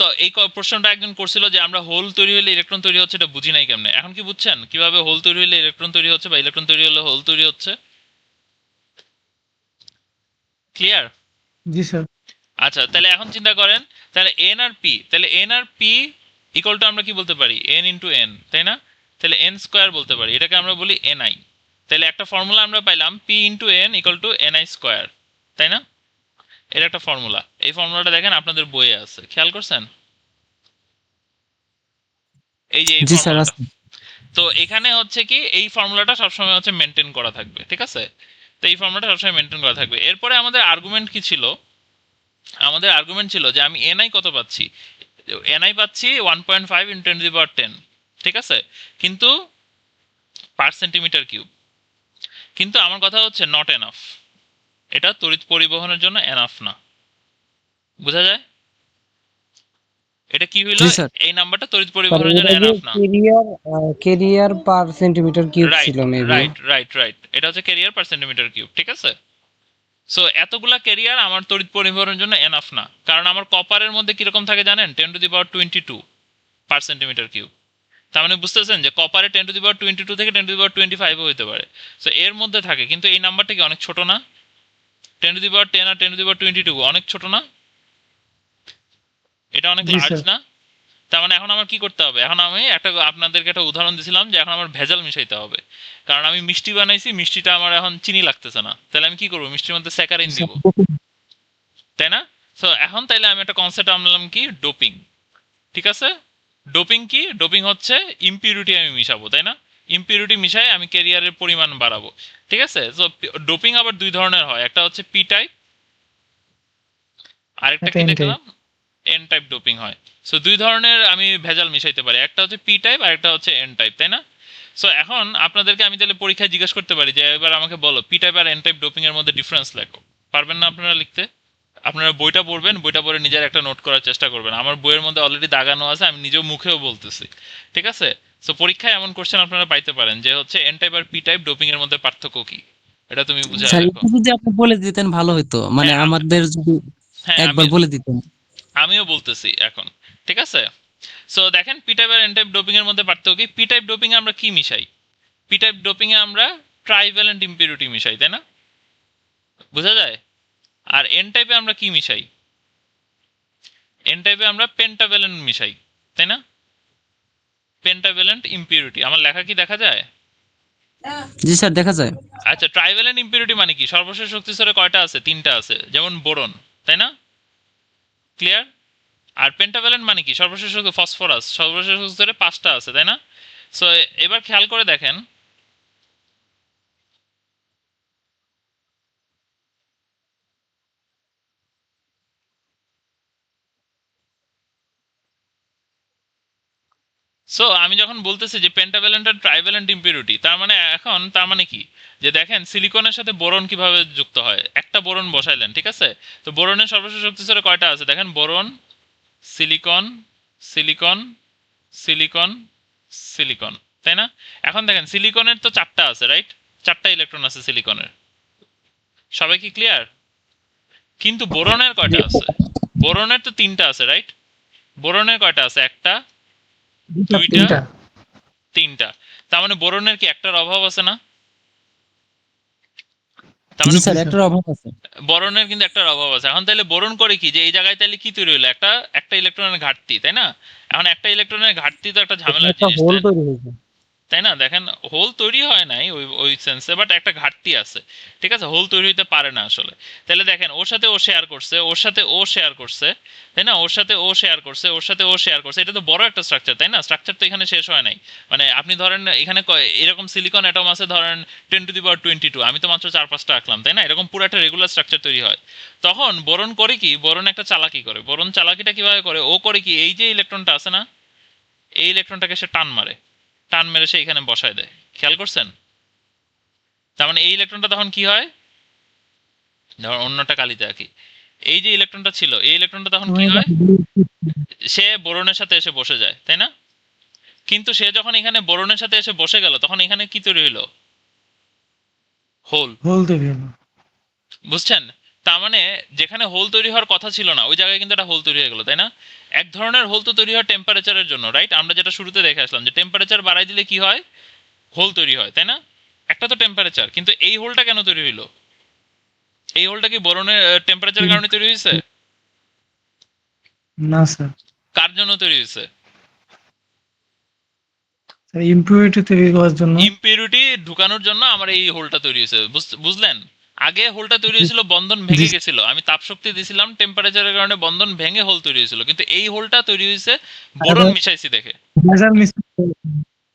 তো এই প্রশ্নটা একজন করছিল যে আমরা হোল তৈরি হলে ইলেকট্রন তৈরি হচ্ছে, এটা বুঝি নাই কেমনে। এখন কি বুঝছেন কিভাবে হোল তৈরি হলে ইলেকট্রন তৈরি হচ্ছে, বা ইলেকট্রন তৈরি হলে হোল তৈরি হচ্ছে? ক্লিয়ার? জি স্যার। আচ্ছা, তাহলে এখন চিন্তা করেন, তাহলে এন আর পি, তাহলে এন আর পি ইকুয়াল টু আমরা কি বলতে পারি? এন ইন্টু এন, তাই না? তাহলে এন স্কোয়ার বলতে পারি, এটাকে আমরা বলি এনআই। তাহলে একটা ফর্মুলা আমরা পাইলাম, P into N equal to NI square, তাই না? এটা একটা ফর্মুলা। এই ফর্মুলাটা দেখেন আপনাদের বইয়ে আছে, খেয়াল করছেন? এই যে এই জি স্যার ফর্মুলাটা। আছি। তো এখানে হচ্ছে কি, এই ফর্মুলাটা সবসময় হচ্ছে মেনটেন করা থাকবে, ঠিক আছে? তো এই ফর্মুলাটা সবসময় মেনটেন করা থাকবে। এরপরে আমাদের আর্গুমেন্ট কি ছিল? আমাদের আর্গুমেন্ট ছিল যে আমি এনআই কত পাচ্ছি? এনআই পাচ্ছি 1.5 ইন্টু 10 ঠিক আছে? কিন্তু পার সেন্টিমিটার কিউব। কিন্তু আমার কথা হচ্ছে নট এনাফ, এটা তড়িৎ পরিবহনের জন্য এনাফ না। বোঝা যায়? এটা কি হইলো? জি স্যার। এই নাম্বারটা তড়িৎ স্যার পরিবহনের জন্য এটা যে এনাফ না। কেরিয়ার পার সেন্টিমিটার কিউব রাইট, ছিল মেবি। রাইট, রাইট, রাইট, এটা হচ্ছে ক্যারিয়ার পার সেন্টিমিটার কিউব, ঠিক আছে? সো এতগুলা ক্যারিয়ার আমার তড়িৎ পরিবহনের জন্য এনাফ না, কারণ আমার কপারের মধ্যে কিরকম থাকে জানেন? 10⁻22 পার সেন্টিমিটার কিউব। তার মানে বুঝতেছেন যে কপারে 10⁻22 থেকে 10⁻25 হইতে পারে। সো এর মধ্যে থাকে, কিন্তু এই নাম্বারটা কি অনেক ছোট না? 10⁻10 আর 10⁻22 অনেক ছোট না? এটা অনেক জি লার্জ স্যার। না? তার মানে এখন আমার কি করতে হবে? এখন আমি আপনাদেরকে একটা উদাহরণ দিছিলাম যে এখন আমার ভেজাল মিশাইতে হবে, কারণ আমি মিষ্টি বানাইছি, মিষ্টিটা আমার এখন চিনি লাগতেছে না, তাহলে আমি কি করবো? মিষ্টির মধ্যে স্যাকারিন দিব, তাই না? সো এখন তাইলে আমি একটা কনসেপ্ট আনলাম, কি? ডোপিং। ঠিক আছে? ডোপিং কি? ডোপিং হচ্ছে ইম্পিউরিটি আমি মিশাবো, তাই না? ইম্পিউরিটি মিশাই আমি ক্যারিয়ারের পরিমাণ বাড়াবো, ঠিক আছে? সো ডোপিং আবার দুই ধরনের হয়, একটা হচ্ছে পি টাইপ, আরেকটা একটা কি এন টাইপ। দেখলাম? এন টাইপ ডোপিং হয়। সো দুই ধরনের আমি ভেজাল মিশাইতে পারি, একটা হচ্ছে পি টাইপ আর একটা হচ্ছে এন টাইপ, তাই না? সো এখন আপনাদেরকে আমি তাহলে পরীক্ষায় জিজ্ঞেস করতে পারি যে এবার আমাকে বলো পি টাইপ আর এন টাইপ ডোপিং এর মধ্যে ডিফারেন্স লেখো। পারবেন না আপনারা লিখতে? আপনারা বইটা পড়বেন, বইটা পড়ে নিজের একটা নোট করার চেষ্টা করবেন। আমার বইয়ের মধ্যে অলরেডি দাগানো আছে, আমি নিজেও মুখেও বলতেছি, ঠিক আছে? সো পরীক্ষায় এমন কোশ্চেন আপনারা পাইতে পারেন যে হচ্ছে এন টাইপ আর পি টাইপ ডোপিং এর মধ্যে পার্থক্য কি, এটা তুমি বুঝায় স্যার রাখো। একটু যদি আপনি বলে দিতেন ভালো হতো, মানে হ্যাঁ আমাদের যদি হ্যাঁ একবার বলে দিতেন। আমিও বলতেছি এখন, ঠিক আছে? সো দেখেন, পি টাইপ আর এন টাইপ ডোপিং এর মধ্যে পার্থক্য কি? পি টাইপ ডোপিং এ আমরা কি মিশাই? পি টাইপ ডোপিং এ আমরা ট্রাইভ্যালেন্ট ইম্পিউরিটি মিশাই, তাই না? বোঝা যায়? আর এন টাইপে আমরা কি মিশাই? এন টাইপে আমরা পেন্টাভ্যালেন্ট মিশাই, তাই না? Pentavalent impurity. আমার লেখা কি দেখা যায়? জি স্যার দেখা যায়। আচ্ছা, ট্রাইভ্যালেন্ট ইম্পিউরিটি মানে কি? সর্বশেষ শক্তি স্তরে কয়টা আছে? তিনটা আছে, যেমন বোরন, তাই না? ক্লিয়ার? আর পেন্টাভ্যালেন্ট মানে কি? সর্বশেষ শক্তি ফসফরাস, সর্বশেষ শক্তি স্তরে পাঁচটা আছে, তাই না? সো এবার খেয়াল করে দেখেন, সো আমি যখন বলতেছি যে পেন্টাভ্যালেন্ট আর ট্রাইভ্যালেন্ট ইম্পিউরিটি, তার মানে এখন তার মানে কি? যে দেখেন সিলিকনের সাথে বোরন কিভাবে যুক্ত হয়। একটা বোরন বসাইলেন, ঠিক আছে? তো বোরনের সর্বশেষ শক্তি স্তরে কয়টা আছে? দেখেন, boron, silicon, silicon, silicon, silicon, তাই না? এখন দেখেন সিলিকনের তো চারটা আছে, রাইট? চারটা ইলেকট্রন আছে সিলিকনের। সবাই কি ক্লিয়ার? কিন্তু বোরনের কয়টা আছে? বোরনের তো তিনটা আছে, রাইট? বোরনের কয়টা আছে? একটা, দুইটা, তিনটা। তিনটা। তার মানে বোরনের কি একটার অভাব আছে না? তার জি মানে স্যার, জি স্যার। একটার অভাব আছে। বোরনের কিন্তু একটার অভাব আছে। এখন তাহলে বোরন করে কি, যে এই জায়গায় তাহলে কি তৈরি হলো? একটা একটা ইলেকট্রনের ঘাটতি, তাই না? এখন একটা ইলেকট্রনের ঘাটতি তো একটা এখানে ঝামেলার একটা জিনিস, হোল তাই তৈরি হয়েছে। তাই না? দেখেন হোল তৈরি হয় নাই ওই ওই সেন্সে, বাট একটা ঘাটতি আছে। ঠিক আছে, হোল তৈরি হইতে পারে না আসলে। তাহলে দেখেন ওর সাথে ও শেয়ার করছে, ওর সাথে ও শেয়ার করছে, তাই না? ওর সাথে ও শেয়ার করছে, ওর সাথে ও শেয়ার করছে। এটা তো বড় একটা স্ট্রাকচার, তাই না? স্ট্রাকচার তো এখানে শেষ হয় নাই। মানে আপনি ধরেন এখানে এরকম সিলিকন অ্যাটম আছে ধরেন 10^22। আমি তো মাত্র 4-5টা রাখলাম, তাই না? এরকম পুরো একটা রেগুলার স্ট্রাকচার তৈরি হয়। তখন বোরন করে কি, বোরন একটা চালাকি করে। বোরন চালাকিটা কিভাবে করে? ও করে কি, এই যে ইলেকট্রনটা আছে না, এই ইলেকট্রনটাকে সে টান মারে, টান মেরে সে এখানে বসায় দেয়। খেয়াল করছেন? তার মানে এই ইলেকট্রনটা তখন কি হয়, ধর অন্যটা কালিতে আঁকি, এই যে ইলেকট্রনটা ছিল, এই ইলেকট্রনটা তখন কি হয়, সে বোরনের সাথে এসে বসে যায়, তাই না? কিন্তু সে যখন এখানে বোরনের সাথে এসে বসে গেল, তখন এখানে কি তৈরি হলো? হোল। হোল তৈরি হলো। বুঝছেন? তার মানে যেখানে হোল তৈরি হওয়ার কথা ছিল না, ওই জায়গায় কিন্তু একটা হোল তৈরি হয়ে গেল, তাই না? এক ধরনের হোল তো তৈরি হয় টেম্পারেচারের জন্য, রাইট? আমরা যেটা শুরুতে দেখে আসলাম যে টেম্পারেচার বাড়াই দিলে কি হয়, হোল তৈরি হয়, তাই না? একটা তো টেম্পারেচার, কিন্তু এই হোলটা কেন তৈরি হইলো? এই হোলটা কি বোরনের টেম্পারেচারের কারণে তৈরি হয়েছে? না স্যার, কার জন্য তৈরি হয়েছে? স্যার ইম্পিউরিটি তৈরি করার জন্য। ইম্পিউরিটি ঢুকানোর জন্য আমার এই হোলটা তৈরি হয়েছে, বুঝলেন? আগে হোলটা তৈরি জি হয়েছিল, বন্ধন জি ভেঙে গেছিল, আমি তাপ শক্তি দিছিলাম, টেম্পারেচারের কারণে বন্ধন ভেঙে হোল তৈরি হয়েছিল, কিন্তু এই হোলটা তৈরি হয়েছে বোরন স্যার, মিশাইছি দেখে। ভেজাল মিশ্রণ।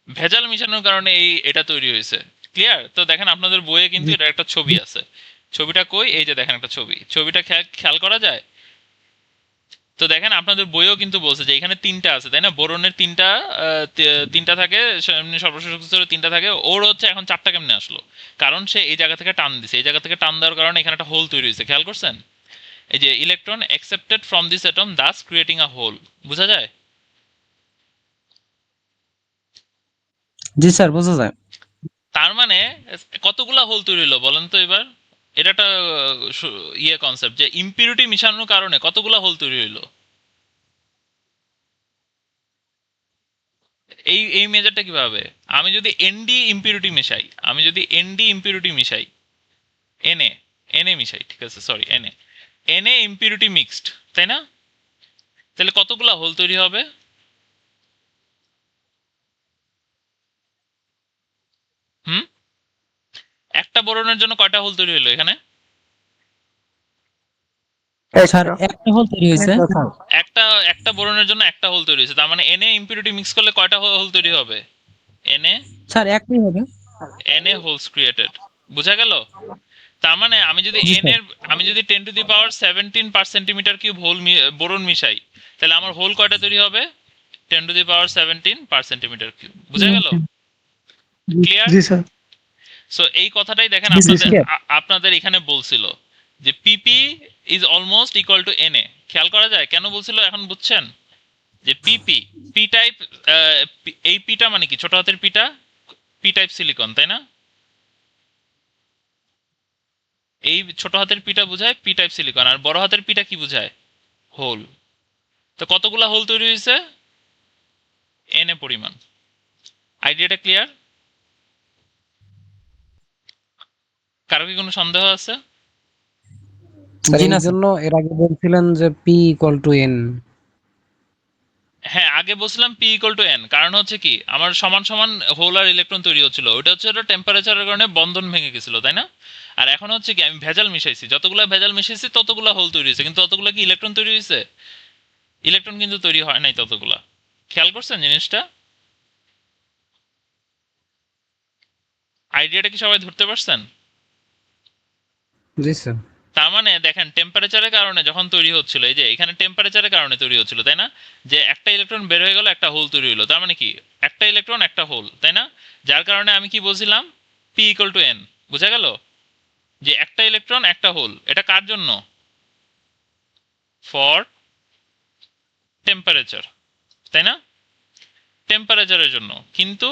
ভেজাল মিশানোর কারণে এটা তৈরি হয়েছে। ক্লিয়ার? তো দেখেন আপনাদের বইয়ে কিন্তু জি এটা একটা ছবি আছে। ছবিটা কই? এই যে দেখেন একটা ছবি, ছবিটা খেয়াল করা যায়? তো দেখেন আপনাদের বইও কিন্তু বলছে যে এখানে তিনটা আছে, তাই না? বোরনের তিনটা, তিনটা থাকে, এমনি সর্বশেষ তিনটা থাকে। ওর হচ্ছে এখন চারটা কেমনে আসলো? কারণ সে এই জায়গা থেকে টান দিছে, এই জায়গা থেকে টান দেওয়ার কারণে এখানে একটা হোল তৈরি হয়েছে। খেয়াল করছেন? এই যে electron accepted from this atom thus creating a hole. বোঝা যায়? জি স্যার, বোঝা যায়। তার মানে কতগুলা হোল তৈরি হলো বলেন তো এবার? এটা একটা ইয়ে কনসেপ্ট যে ইম্পিউরিটি মিশানোর কারণে কতগুলা হোল তৈরি হইলো। এই এই মেজারটা কিভাবে? আমি যদি এনডি ইম্পিউরিটি মিশাই, আমি যদি এনডি ইম্পিউরিটি মিশাই, এনএ, এনএ মিশাই, ঠিক আছে, sorry, NA, NA impurity mixed, তাই না? তাহলে কতগুলা হোল তৈরি হবে? হুম? একটা বোরনের জন্য কয়টা হোল তৈরি হলো এখানে? স্যার, একটা হোল তৈরি হয়েছে। একটা একটা বোরনের জন্য একটা হোল তৈরি হয়েছে। তার মানে এনএ ইম্পিউরিটি মিক্স করলে কয়টা হোল তৈরি হবে? এনএ, স্যার, একটাই হবে। NA holes created. বোঝা গেল? তার মানে আমি যদি জি এন স্যার। এর, আমি যদি 10^17 per centimetre cube hole boron মিশাই, তাহলে আমার হোল কয়টা তৈরি হবে? 10^17 পার সেন্টিমিটার কিউব। বুঝা গেল? ক্লিয়ার? জি স্যার। সো এই কথাটাই দেখেন জি আপনাদের স্যার। আপনাদের এখানে বলছিল যে PP is almost equal to NA. খেয়াল করা যায় কেন বলছিল, এখন বুঝছেন? যে পিপি, পি টাইপ, এই পিটা মানে কি, ছোট হাতের পিটা, পি টাইপ সিলিকন, তাই না? এই ছোট হাতের পিটা বোঝায় পি টাইপ সিলিকন, আর বড় হাতের পিটা কি বোঝায়? হোল। তো কতগুলা হোল তৈরি হয়েছে? এন এ পরিমাণ। আইডিয়াটা ক্লিয়ার? কারো কি কোনো সন্দেহ আছে? জি না স্যার। এর আগে বলছিলেন যে পি ইকুয়াল টু এন। হ্যাঁ, আগে বলছিলাম পি ইকুয়াল টু এন, কারণ হচ্ছে কি আমার সমান সমান হোল আর ইলেকট্রন তৈরি হচ্ছিল, ওটা হচ্ছে টেম্পারেচারের কারণে বন্ধন ভেঙে গেছিল, তাই না? আর এখন হচ্ছে কি আমি ভেজাল মিশাইছি, যতগুলা ভেজাল মিশাইছি ততগুলা হোল তৈরি হয়েছে, কিন্তু ততগুলা কি ইলেকট্রন তৈরি হয়েছে? ইলেকট্রন কিন্তু তৈরি হয় নাই ততগুলা। খেয়াল করছেন জিনিসটা? আইডিয়াটা কি সবাই ধরতে পারছেন? জি স্যার। তার মানে দেখেন টেম্পারেচারের কারণে যখন তৈরি হচ্ছিল, এই যে এখানে টেম্পারেচারের কারণে তৈরি হচ্ছিল, তাই না? যে একটা ইলেকট্রন বের হয়ে গেল, একটা হোল তৈরি হলো, তার মানে কি একটা ইলেকট্রন একটা হোল, তাই না? যার কারণে আমি কি বলছিলাম, পি ইকুয়াল টু এন। বুঝা গেল? যে একটা ইলেকট্রন একটা হোল, এটা কার জন্য? ফর টেম্পারেচার, তাই না? টেম্পারেচারের জন্য, কিন্তু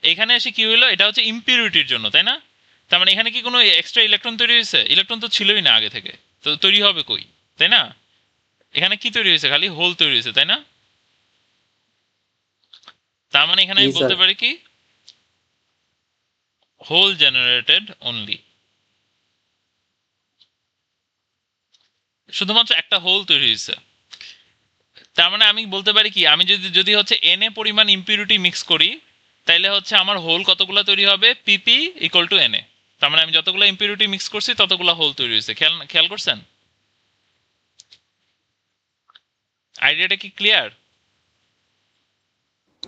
এখানে এসে কি হলো, এটা হচ্ছে ইম্পিউরিটির জন্য, তাই না? তার মানে এখানে কি কোনো এক্সট্রা ইলেকট্রন তৈরি হয়েছে? ইলেকট্রন তো ছিলই না আগে থেকে, তো তৈরি হবে কই, তাই না? এখানে কি তৈরি হয়েছে? খালি হোল তৈরি হয়েছে, তাই না? তার মানে এখানে জি আমি স্যার। বলতে পারি কি, হোল জেনারেটেড অনলি, শুধুমাত্র একটা হোল তৈরি হয়েছে। তার মানে আমি বলতে পারি কি, আমি যদি যদি হচ্ছে এন পরিমাণ ইম্পিউরিটি মিক্স করি, তাইলে হচ্ছে আমার হোল কতগুলো তৈরি হবে, পিপি ইকুয়াল টু এন। তার মানে আমি যতগুলো ইম্পিউরিটি মিক্স করছি ততগুলো হোল তৈরি হয়েছে। খেয়াল খেয়াল করছেন? আইডিয়াটা কি ক্লিয়ার?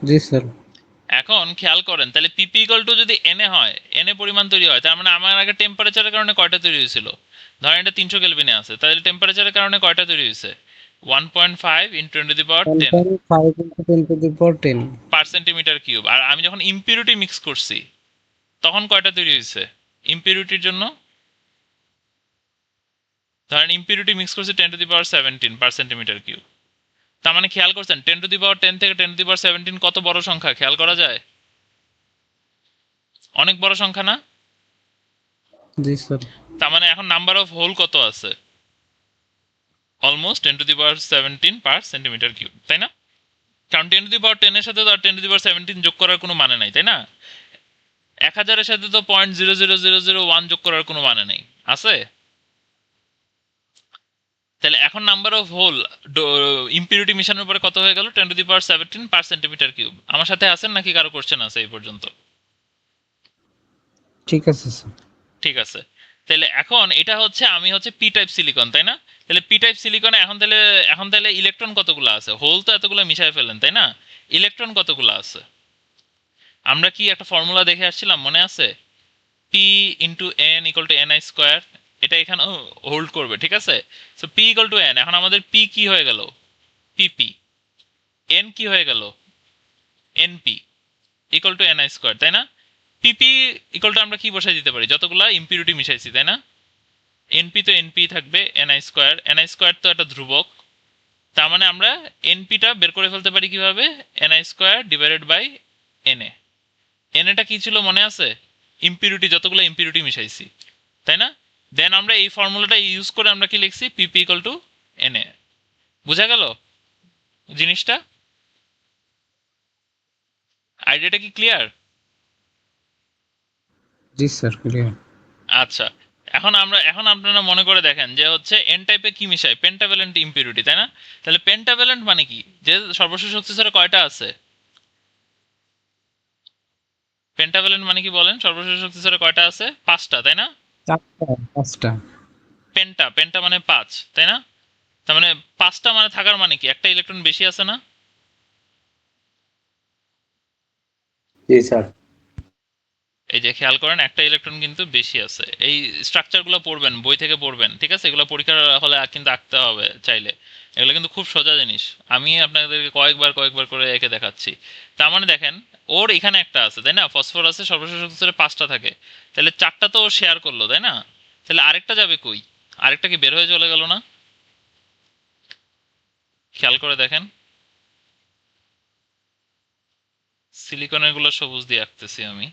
জি স্যার। এখন খেয়াল করেন, তাহলে পিপি ইকুয়াল টু যদি এন হয়, এন পরিমাণ তৈরি হয়, তার মানে আমার আগে টেম্পারেচারের কারণে কয়টা তৈরি হয়েছিল? ধরেন এটা 300 কেলভিনে আছে, তাহলে টেম্পারেচারের কারণে কয়টা তৈরি হয়েছে? 1.5 into 10 1.5 into 10 to the power 10 per centimetre cube. আর আমি যখন ইম্পিউরিটি মিক্স করছি তখন কয়টা তৈরি হয়েছে ইম্পিউরিটির জন্য? ধরেন ইম্পিউরিটি মিক্স করছি 10 to the power 17 per centimetre cube. তার মানে খেয়াল করছেন 10 to the power 10 থেকে 10 to the power 17 কত বড় সংখ্যা, খেয়াল করা যায়? অনেক বড় সংখ্যা না? জি স্যার। তার মানে এখন নাম্বার অফ হোল কত আছে? Almost 10 to the power 17 per centimetre cube, তাই না? কারণ 10 to the power 10 এর সাথে তো আর 10 to the power 17 যোগ করার কোনো মানে নাই, তাই না? 1000-এর সাথে তো 0.00001 যোগ করার কোনো মানে নেই, আছে? তাহলে এখন নাম্বার অফ হোল ইম্পিউরিটি মিশনের পরে কত হয়ে গেল? 10 to the power 17 per centimetre cube. আমার সাথে আছেন নাকি কারো কোশ্চেন আছে এই পর্যন্ত? ঠিক আছে স্যার। ঠিক আছে। তাহলে এখন এটা হচ্ছে, আমি হচ্ছে পি টাইপ সিলিকন, তাই না? তাহলে পি টাইপ সিলিকনে এখন তাহলে ইলেকট্রন কতগুলো আছে? হোল তো এতগুলো মিশাই ফেলেন, তাই না? ইলেকট্রন কতগুলো আছে? আমরা কি একটা ফর্মুলা দেখে আসছিলাম, মনে আছে? P into N equal to N I square. এটা এখানে হোল্ড করবে, ঠিক আছে? So P equal to N, এখন আমাদের পি কি হয়ে গেল? পিপি। এন কি হয়ে গেল? NP equal to N I square, তাই না? পিপি ইকুয়াল টু আমরা কি বসাই দিতে পারি? যতগুলা ইম্পিউরিটি মিশাইছি, তাই না? এনপি তো এনপি থাকবে, এনআই স্কোয়ার তো একটা ধ্রুবক। তার মানে আমরা এনপিটা বের করে ফেলতে পারি কিভাবে? NI square divided by NA. এনএটা কি ছিল মনে আছে? ইম্পিউরিটি, যতগুলো ইম্পিউরিটি মিশাইছি, তাই না? দেন আমরা এই ফর্মুলাটা ইউজ করে আমরা কি লিখছি? পিপি ইকুয়াল টু এনএ। বুঝা গেল জিনিসটা? আইডিয়াটা কি ক্লিয়ার? জি স্যার, ক্লিয়ার। আচ্ছা, এখন আপনারা মনে করে দেখেন যে হচ্ছে এন টাইপে কি মিশাই? পেন্টাভ্যালেন্ট ইম্পিউরিটি, তাই না? তাহলে পেন্টাভ্যালেন্ট মানে কি? যে সর্বশেষ শক্তি স্তরে কয়টা আছে? পেন্টাভ্যালেন্ট মানে কি বলেন? সর্বশেষ শক্তি স্তরে কয়টা আছে? 5টা, তাই না? 5টা। পেন্টা মানে 5, তাই না? তার মানে 5টা মানে থাকার মানে কি? একটা ইলেকট্রন বেশি আছে না? জি স্যার। এই যে খেয়াল করেন, একটা ইলেকট্রন কিন্তু বেশি আছে। এই স্ট্রাকচারগুলো পড়বেন, বই থেকে পড়বেন, ঠিক আছে? এগুলো পরীক্ষার হলে কিন্তু আঁকতে হবে চাইলে। এগুলো কিন্তু খুব সোজা জিনিস, আমি আপনাদেরকে কয়েকবার করে এঁকে দেখাচ্ছি। তার মানে দেখেন, ওর এখানে একটা আছে, তাই না? ফসফরাসে সর্বশেষ শক্তি স্তরে 5টা থাকে, তাহলে 4টা তো ও শেয়ার করলো, তাই না? তাহলে আরেকটা যাবে কই? আরেকটা কি বের হয়ে চলে গেল না? খেয়াল করে দেখেন, সিলিকনের গুলো সবুজ দিয়ে আঁকতেছি আমি।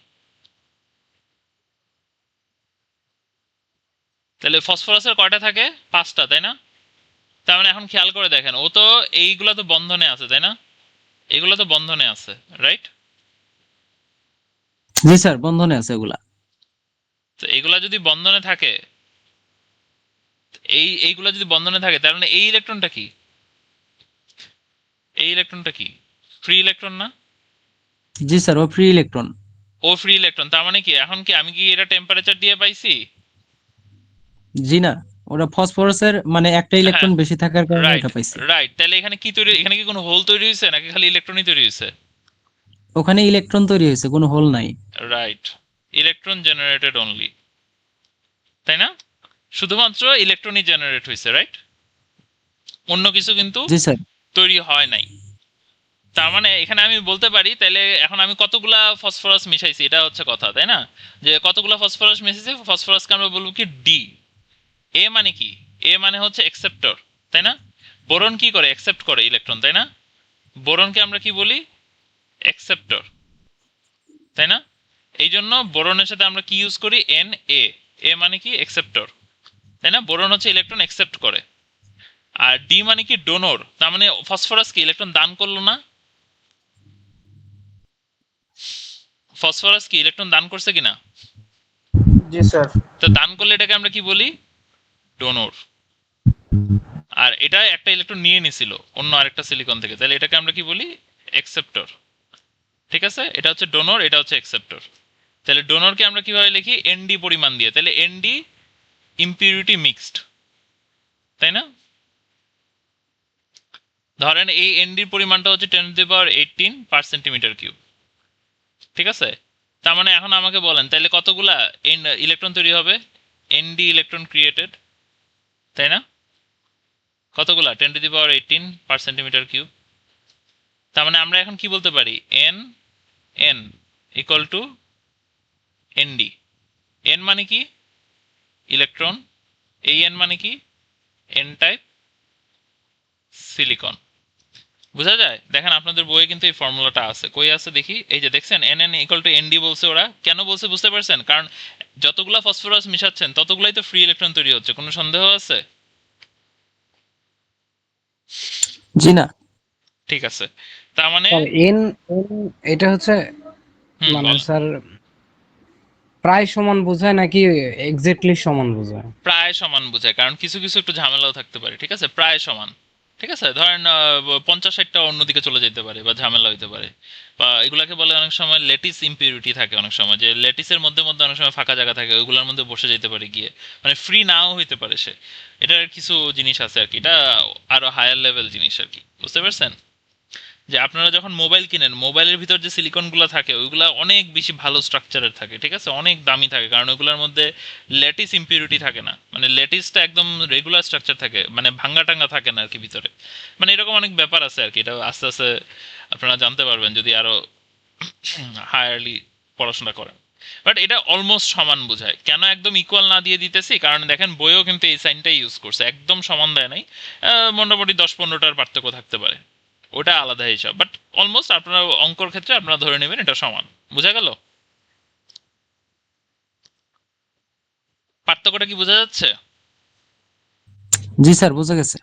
তাহলে ফসফরাসের কয়টা থাকে? 5টা, তাই না? তার মানে এখন খেয়াল করে দেখেন, ও তো এইগুলা তো বন্ধনে আছে, তাই না? এগুলো তো বন্ধনে আছে, রাইট? জি স্যার, বন্ধনে আছে ওগুলা। তো এগুলা যদি বন্ধনে থাকে, এইগুলা যদি বন্ধনে থাকে, তার মানে এই ইলেকট্রনটা কি? এই ইলেকট্রনটা কি? ফ্রি ইলেকট্রন না? জি স্যার, ও ফ্রি ইলেকট্রন। ও ফ্রি ইলেকট্রন, তার মানে কি এখন কি আমি কি এটা টেম্পারেচার দিয়ে পাইছি? জি না, ওরা ফসফরাসের মানে একটা হ্যাঁ, ইলেকট্রন বেশি থাকার কারণে রাইট এটা পাইছে। রাইট। তাহলে এখানে কি তৈরি, এখানে কি কোনো হোল তৈরি হয়েছে নাকি খালি ইলেকট্রনই তৈরি হয়েছে? ওখানে ইলেকট্রন তৈরি হয়েছে, কোনো হোল নাই। রাইট, ইলেকট্রন জেনারেটেড অনলি, তাই না? শুধুমাত্র ইলেকট্রনই জেনারেট হয়েছে, রাইট? অন্য কিছু কিন্তু জি স্যার। তৈরি হয় নাই। তার মানে এখানে আমি বলতে পারি, তাহলে এখন আমি কতগুলা ফসফরাস মিশাইছি, এটা হচ্ছে কথা, তাই না? যে কতগুলা ফসফরাস মিশাইছি, ফসফরাসকে আমরা বলবো কি ডি। এ মানে কি? এ মানে হচ্ছে অ্যাকসেপ্টর, তাই না? বোরন কি করে? অ্যাকসেপ্ট করে ইলেকট্রন, তাই না? বোরনকে আমরা কি বলি? অ্যাকসেপ্টর, তাই না? এই জন্য বোরনের সাথে আমরা কি ইউজ করি? N A. এ মানে কি? অ্যাকসেপ্টর, তাই না? বোরন হচ্ছে ইলেকট্রন অ্যাকসেপ্ট করে। আর ডি মানে কি? ডোনর। তার মানে ফসফরাস কি ইলেকট্রন দান করলো না? ফসফরাস কি ইলেকট্রন দান করছে কিনা? জি স্যার। তো দান করলে এটাকে আমরা কি বলি? ডোনর। আর এটা একটা ইলেকট্রন নিয়ে নিছিল অন্য আরেকটা সিলিকন থেকে, তাহলে এটাকে আমরা কি বলি? অ্যাকসেপ্টর। ঠিক আছে, এটা হচ্ছে ডোনর, এটা হচ্ছে অ্যাকসেপ্টর। তাহলে ডোনরকে আমরা কিভাবে লিখি? এনডি পরিমাণ দিয়ে। তাহলে এনডি ইম্পিউরিটি মিক্সড, তাই না? ধরেন এই এনডির পরিমাণটা হচ্ছে 10^18/cm³। ঠিক আছে, তার মানে এখন আমাকে বলেন তাহলে কতগুলা ইলেকট্রন তৈরি হবে? এনডি ইলেকট্রন ক্রিয়েটেড, তাই না? কতগুলা? 10^18/cm³। তার মানে আমরা এখন কি বলতে পারি? N N equal to ND. N মানে কি? ইলেকট্রন। এই এন মানে কি? N type silicon. বোঝা যায়? দেখেন আপনাদের বইয়ে কিন্তু এই ফর্মুলাটা আছে। কই আছে দেখি? এই যে দেখছেন, N N equal to ND বলছে ওরা। কেন বলছে বুঝতে পারছেন? কারণ যতগুলা ফসফরাস মিশাচ্ছেন ততগুলাই তো ফ্রি ইলেকট্রন তৈরি হচ্ছে। কোনো সন্দেহ আছে? জি না। ঠিক আছে, তার মানে স্যার এন এন এটা হচ্ছে মানে বল। স্যার প্রায় সমান বোঝায় নাকি এক্স্যাক্টলি সমান বোঝায়? প্রায় সমান বোঝায়, কারণ কিছু কিছু একটু ঝামেলাও থাকতে পারে। ঠিক আছে, প্রায় সমান। ঠিক আছে, ধরেন 50-60টা অন্যদিকে চলে যেতে পারে বা ঝামেলা হইতে পারে। বা এগুলাকে বলে অনেক সময় লেটিস ইম্পিউরিটি থাকে, অনেক সময় যে লেটিসের মধ্যে মধ্যে অনেক সময় ফাঁকা জায়গা থাকে, ওইগুলোর মধ্যে বসে যেতে পারে গিয়ে, মানে ফ্রি নাও হইতে পারে সে। এটার কিছু জিনিস আছে আর কি, এটা আরো হায়ার লেভেল জিনিস আর কি, বুঝতে পারছেন? যে আপনারা যখন মোবাইল কিনেন, মোবাইলের ভিতর যে সিলিকনগুলো থাকে ওইগুলা অনেক বেশি ভালো স্ট্রাকচারের থাকে। ঠিক আছে, অনেক দামি থাকে, কারণ ওইগুলোর মধ্যে ল্যাটিস ইম্পিউরিটি থাকে না। মানে ল্যাটিসটা একদম রেগুলার স্ট্রাকচার থাকে, মানে ভাঙ্গা টাঙ্গা থাকে না আর কি ভিতরে। মানে এরকম অনেক ব্যাপার আছে আর কি, এটা আস্তে আস্তে আপনারা জানতে পারবেন যদি আরো হায়ারলি পড়াশোনা করেন। বাট এটা অলমোস্ট সমান বোঝায়। কেন একদম ইকুয়াল না দিয়ে দিতেছি? কারণ দেখেন বইও কিন্তু এই সাইনটাই ইউজ করছে, একদম সমান দেয় নাই। মোটামুটি 10-15টার পার্থক্য থাকতে পারে, ওটা আলাদা হিসাব। বাট অলমোস্ট আপনারা অঙ্কর ক্ষেত্রে আপনারা ধরে নেবেন এটা সমান। বোঝা গেল? পার্থক্যটা কি বোঝা যাচ্ছে? জি স্যার, বোঝা গেছে।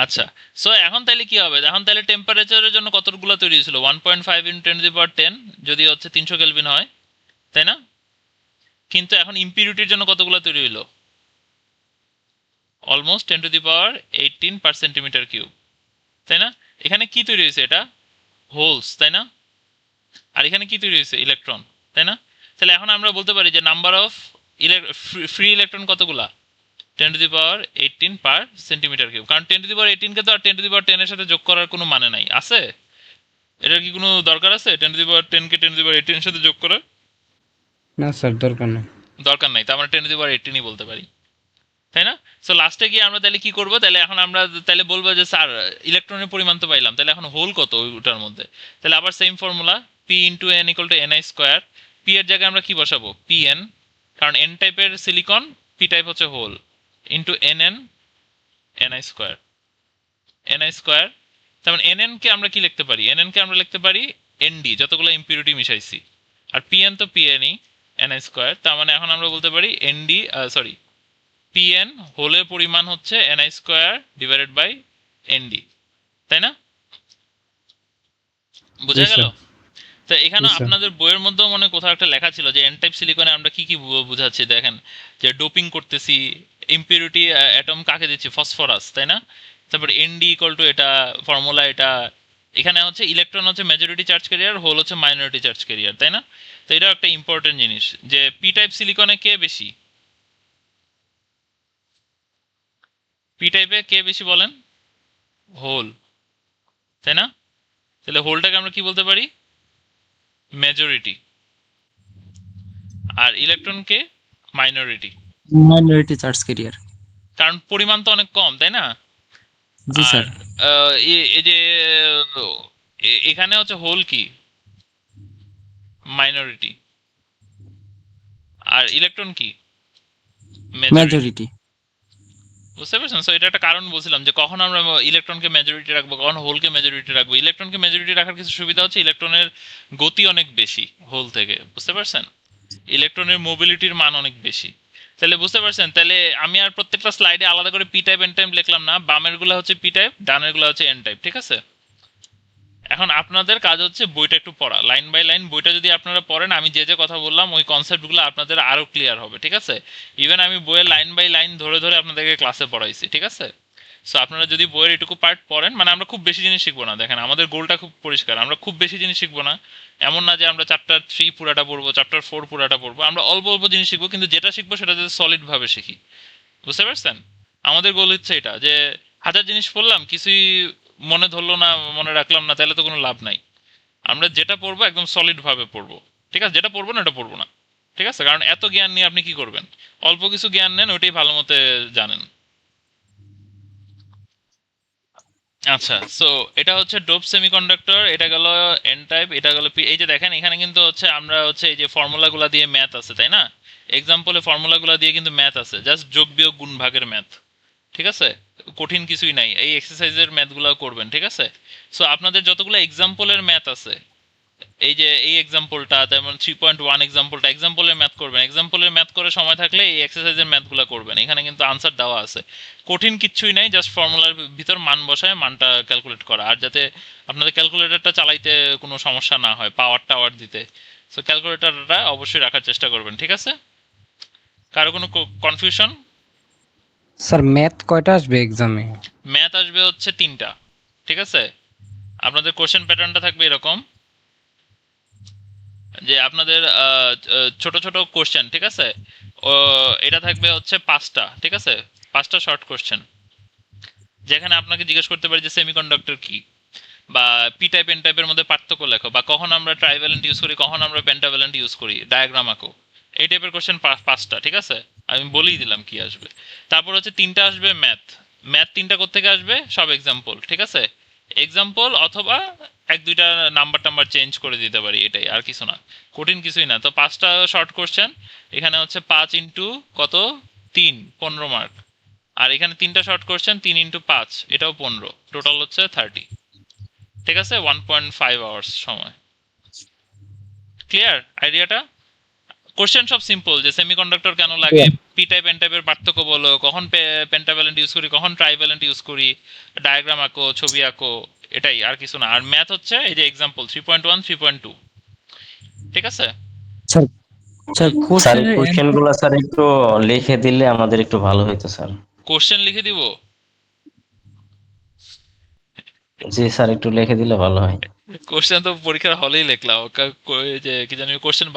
আচ্ছা, সো এখন তাহলে কি হবে? এখন তাহলে টেম্পারেচারের জন্য কতগুলো তৈরি হয়েছিল? 1.5 × 10⁻10, যদি হচ্ছে 300 কেলভিন হয়, তাই না? কিন্তু এখন ইম্পিউরিটির জন্য কতগুলো তৈরি হইলো? অলমোস্ট 10^18/cm³, তাই না? এখানে কি তৈরি হয়েছে? এটা হোলস, তাই না? আর এখানে কি তৈরি হয়েছে? ইলেকট্রন, তাই না? তাহলে এখন আমরা বলতে পারি যে নাম্বার অফ ফ্রি ইলেকট্রন কতগুলা? 10^18/cm³। কারণ 10^18 কে তো আর 10^10 এর সাথে যোগ করার কোনো মানে নাই, আছে? এটার কি কোনো দরকার আছে 10^10 কে 10^18 এর সাথে যোগ করার? না স্যার, দরকার নেই। দরকার নাই, তো আমরা 10^18ই বলতে পারি, তাই না? সো লাস্টে গিয়ে আমরা তাহলে কি করবো? তাহলে এখন আমরা তাহলে বলবো যে স্যার ইলেকট্রনের পরিমাণ তো পাইলাম, তাহলে এখন হোল কত ওটার মধ্যে? তাহলে আবার same formula, P into N equal to NI square. P এর জায়গায় আমরা কি বসাবো? পি এন, কারণ এন টাইপের সিলিকন, পি টাইপ হচ্ছে hole, into N N NI square. NI square, তার মানে এন এন কে আমরা কি লিখতে পারি? এন এন কে আমরা লিখতে পারি এনডি, যতগুলো ইম্পিউরিটি মিশাইছি। আর পি এন তো পি এনই, এনআই স্কোয়ার। তার মানে এখন আমরা বলতে পারি এনডি, সরি, পিএন হোলের পরিমাণ হচ্ছে NI square divided by ND, তাই না? বোঝা জি গেল? স্যার। তো এখানে জি স্যার। আপনাদের বইয়ের মধ্যেও মনে হয় কোথাও একটা লেখা ছিল যে এন টাইপ সিলিকনে আমরা কি কি বুঝাচ্ছি। দেখেন, যে ডোপিং করতেছি, ইম্পিউরিটি অ্যাটম কাকে দিচ্ছি? ফসফরাস, তাই না? তারপর এনডি ইকুয়াল টু এটা ফর্মুলা, এটা এখানে হচ্ছে ইলেকট্রন হচ্ছে মেজরিটি চার্জ ক্যারিয়ার, হোল হচ্ছে মাইনরিটি চার্জ ক্যারিয়ার, তাই না? তো এটা একটা ইম্পর্টেন্ট জিনিস যে পি টাইপ সিলিকনে কে বেশি? পি টাইপে কে বেশি বলেন? হোল, তাই না? তাহলে হোলটাকে আমরা কি বলতে পারি? মেজরিটি। আর ইলেকট্রনকে মাইনরিটি, মাইনরিটি চার্জ ক্যারিয়ার। কারণ পরিমাণ তো অনেক কম, তাই না? জি আর স্যার। এই যে এখানে হচ্ছে হোল কি? মাইনরিটি। আর ইলেকট্রন কি? মেজরিটি। মেজরিটি। বুঝতে পারছেন? সো এটা একটা কারণ বলছিলাম যে কখন আমরা ইলেকট্রনকে মেজরিটি রাখবো, কখন হোলকে মেজরিটি রাখবো। ইলেকট্রনকে মেজরিটি রাখার কিছু সুবিধা হচ্ছে ইলেকট্রনের গতি অনেক বেশি হোল থেকে, বুঝতে পারছেন? ইলেকট্রনের মোবিলিটির মান অনেক বেশি। তাহলে বুঝতে পারছেন, তাহলে আমি আর প্রত্যেকটা স্লাইডে আলাদা করে পি টাইপ এন টাইপ লিখলাম না, বামের গুলা হচ্ছে পি টাইপ, ডানের গুলা হচ্ছে এন টাইপ, ঠিক আছে? এখন আপনাদের কাজ হচ্ছে বইটা একটু পড়া, লাইন বাই লাইন বইটা যদি আপনারা পড়েন, আমি যে যে কথা বললাম ওই কনসেপ্টগুলো আপনাদের আরো ক্লিয়ার হবে, ঠিক আছে? ইভেন আমি বইয়ের লাইন বাই লাইন ধরে ধরে আপনাদেরকে ক্লাসে পড়াইছি, ঠিক আছে? সো আপনারা যদি বইয়ের এটুকু পার্ট পড়েন, মানে আমরা খুব বেশি জিনিস শিখবো না, দেখেন আমাদের গোলটা খুব পরিষ্কার, আমরা খুব বেশি জিনিস শিখবো না। এমন না যে আমরা চ্যাপ্টার 3 পুরাটা পড়বো, চ্যাপ্টার 4 পুরাটা পড়বো, আমরা অল্প অল্প জিনিস শিখবো, কিন্তু যেটা শিখবো সেটা যদি সলিড ভাবে শিখি, বুঝতে পারছেন? আমাদের গোল হচ্ছে এটা যে হাজার জিনিস পড়লাম, কিছুই মনে ধরলো না, মনে রাখলাম না, তাহলে তো কোনো লাভ নাই। আমরা যেটা পড়বো একদম সলিড ভাবে পড়বো, ঠিক আছে? যেটা পড়বো না এটা পড়বো না, ঠিক আছে? কারণ এত জ্ঞান নিয়ে আপনি কি করবেন? অল্প কিছু জ্ঞান নেন, ওইটাই ভালো মতে জানেন। আচ্ছা, সো এটা হচ্ছে ডোপ সেমিকন্ডাক্টর, এটা গেল এন টাইপ, এটা গেল পি। এই যে দেখেন এখানে কিন্তু হচ্ছে আমরা হচ্ছে এই যে ফর্মুলাগুলো দিয়ে ম্যাথ আছে, তাই না? এক্সাম্পলে ফর্মুলাগুলো দিয়ে কিন্তু ম্যাথ আছে, জাস্ট যোগ বিয়োগ গুণ ভাগের ম্যাথ, ঠিক আছে? কঠিন কিছুই নাই, এই এক্সারসাইজের ম্যাথগুলো করবেন, ঠিক আছে? সো আপনাদের যতগুলো এক্সাম্পলের ম্যাথ আছে, এই যে এই এক্সাম্পলটা, যেমন 3.1 এক্সাম্পলটা, এক্সাম্পলের ম্যাথ করবেন, এক্সাম্পলের ম্যাথ করে সময় থাকলে এই এক্সারসাইজের ম্যাথগুলো করবেন। এখানে কিন্তু আনসার দেওয়া আছে, কঠিন কিচ্ছুই নাই, জাস্ট ফর্মুলার ভিতর মান বসায় মানটা ক্যালকুলেট করা। আর যাতে আপনাদের ক্যালকুলেটরটা চালাইতে কোনো সমস্যা না হয়, পাওয়ার টাওয়ার দিতে, সো ক্যালকুলেটরটা অবশ্যই রাখার চেষ্টা করবেন, ঠিক আছে? কারো কোনো কনফিউশন? স্যার ম্যাথ কয়টা আসবে এক্সামে? ম্যাথ আসবে হচ্ছে 3টা, ঠিক আছে? আপনাদের কোশ্চেন প্যাটার্নটা থাকবে এরকম যে আপনাদের ছোট ছোট কোশ্চেন, ঠিক আছে? ও, এটা থাকবে হচ্ছে 5টা, ঠিক আছে? 5টা শর্ট কোশ্চেন, যেখানে আপনাকে জিজ্ঞেস করতে পারি যে সেমিকন্ডাক্টর কি, বা পি টাইপ এন টাইপের মধ্যে পার্থক্য লেখো, বা কখন আমরা ট্রাইভ্যালেন্ট ইউজ করি, কখন আমরা পেন্টাভ্যালেন্ট ইউজ করি, ডায়াগ্রাম আঁকো। এই টাইপের কোশ্চেন 5টা, ঠিক আছে? আমি বলেই দিলাম কি আসবে। তারপর হচ্ছে 3টা আসবে ম্যাথ। ম্যাথ 3টা কোত্থেকে আসবে? সব এক্সাম্পল, ঠিক আছে? এক্সাম্পল অথবা এক দুইটা নাম্বার টাম্বার চেঞ্জ করে দিতে পারি, এটাই, আর কিছু না, কঠিন কিছুই না। তো 5টা শর্ট কোশ্চেন, এখানে হচ্ছে 5 ইন্টু কত, 3, 15 মার্ক। আর এখানে 3টা শর্ট কোশ্চেন, 3 ইন্টু 5, এটাও 15, টোটাল হচ্ছে 30, ঠিক আছে? 1.5 আওয়ার্স সময়। ক্লিয়ার আইডিয়াটা? কোশ্চেন সব সিম্পল, যে সেমিকন্ডাক্টর কেন লাগে, পি টাইপ এন টাইপের পার্থক্য বলো, কখন পেন্টাভ্যালেন্ট ইউজ করি, কখন ট্রাইভ্যালেন্ট ইউজ করি, ডায়াগ্রাম আঁকো, ছবি আঁকো, এটাই, আর কিছু না। আর ম্যাথ হচ্ছে এই যে এক্সাম্পল 3.1, 3.2, ঠিক আছে? স্যার স্যার স্যার কোশ্চেনের কোশ্চেন গুলো স্যার একটু লিখে দিলে আমাদের একটু ভালো হইতো স্যার। কোশ্চেন লিখে দিব? জি স্যার, একটু লিখে দিলে ভালো হয়। কোশ্চেন তো পরীক্ষার হলেই লিখলাম, যে কি জানি কোশ্চেন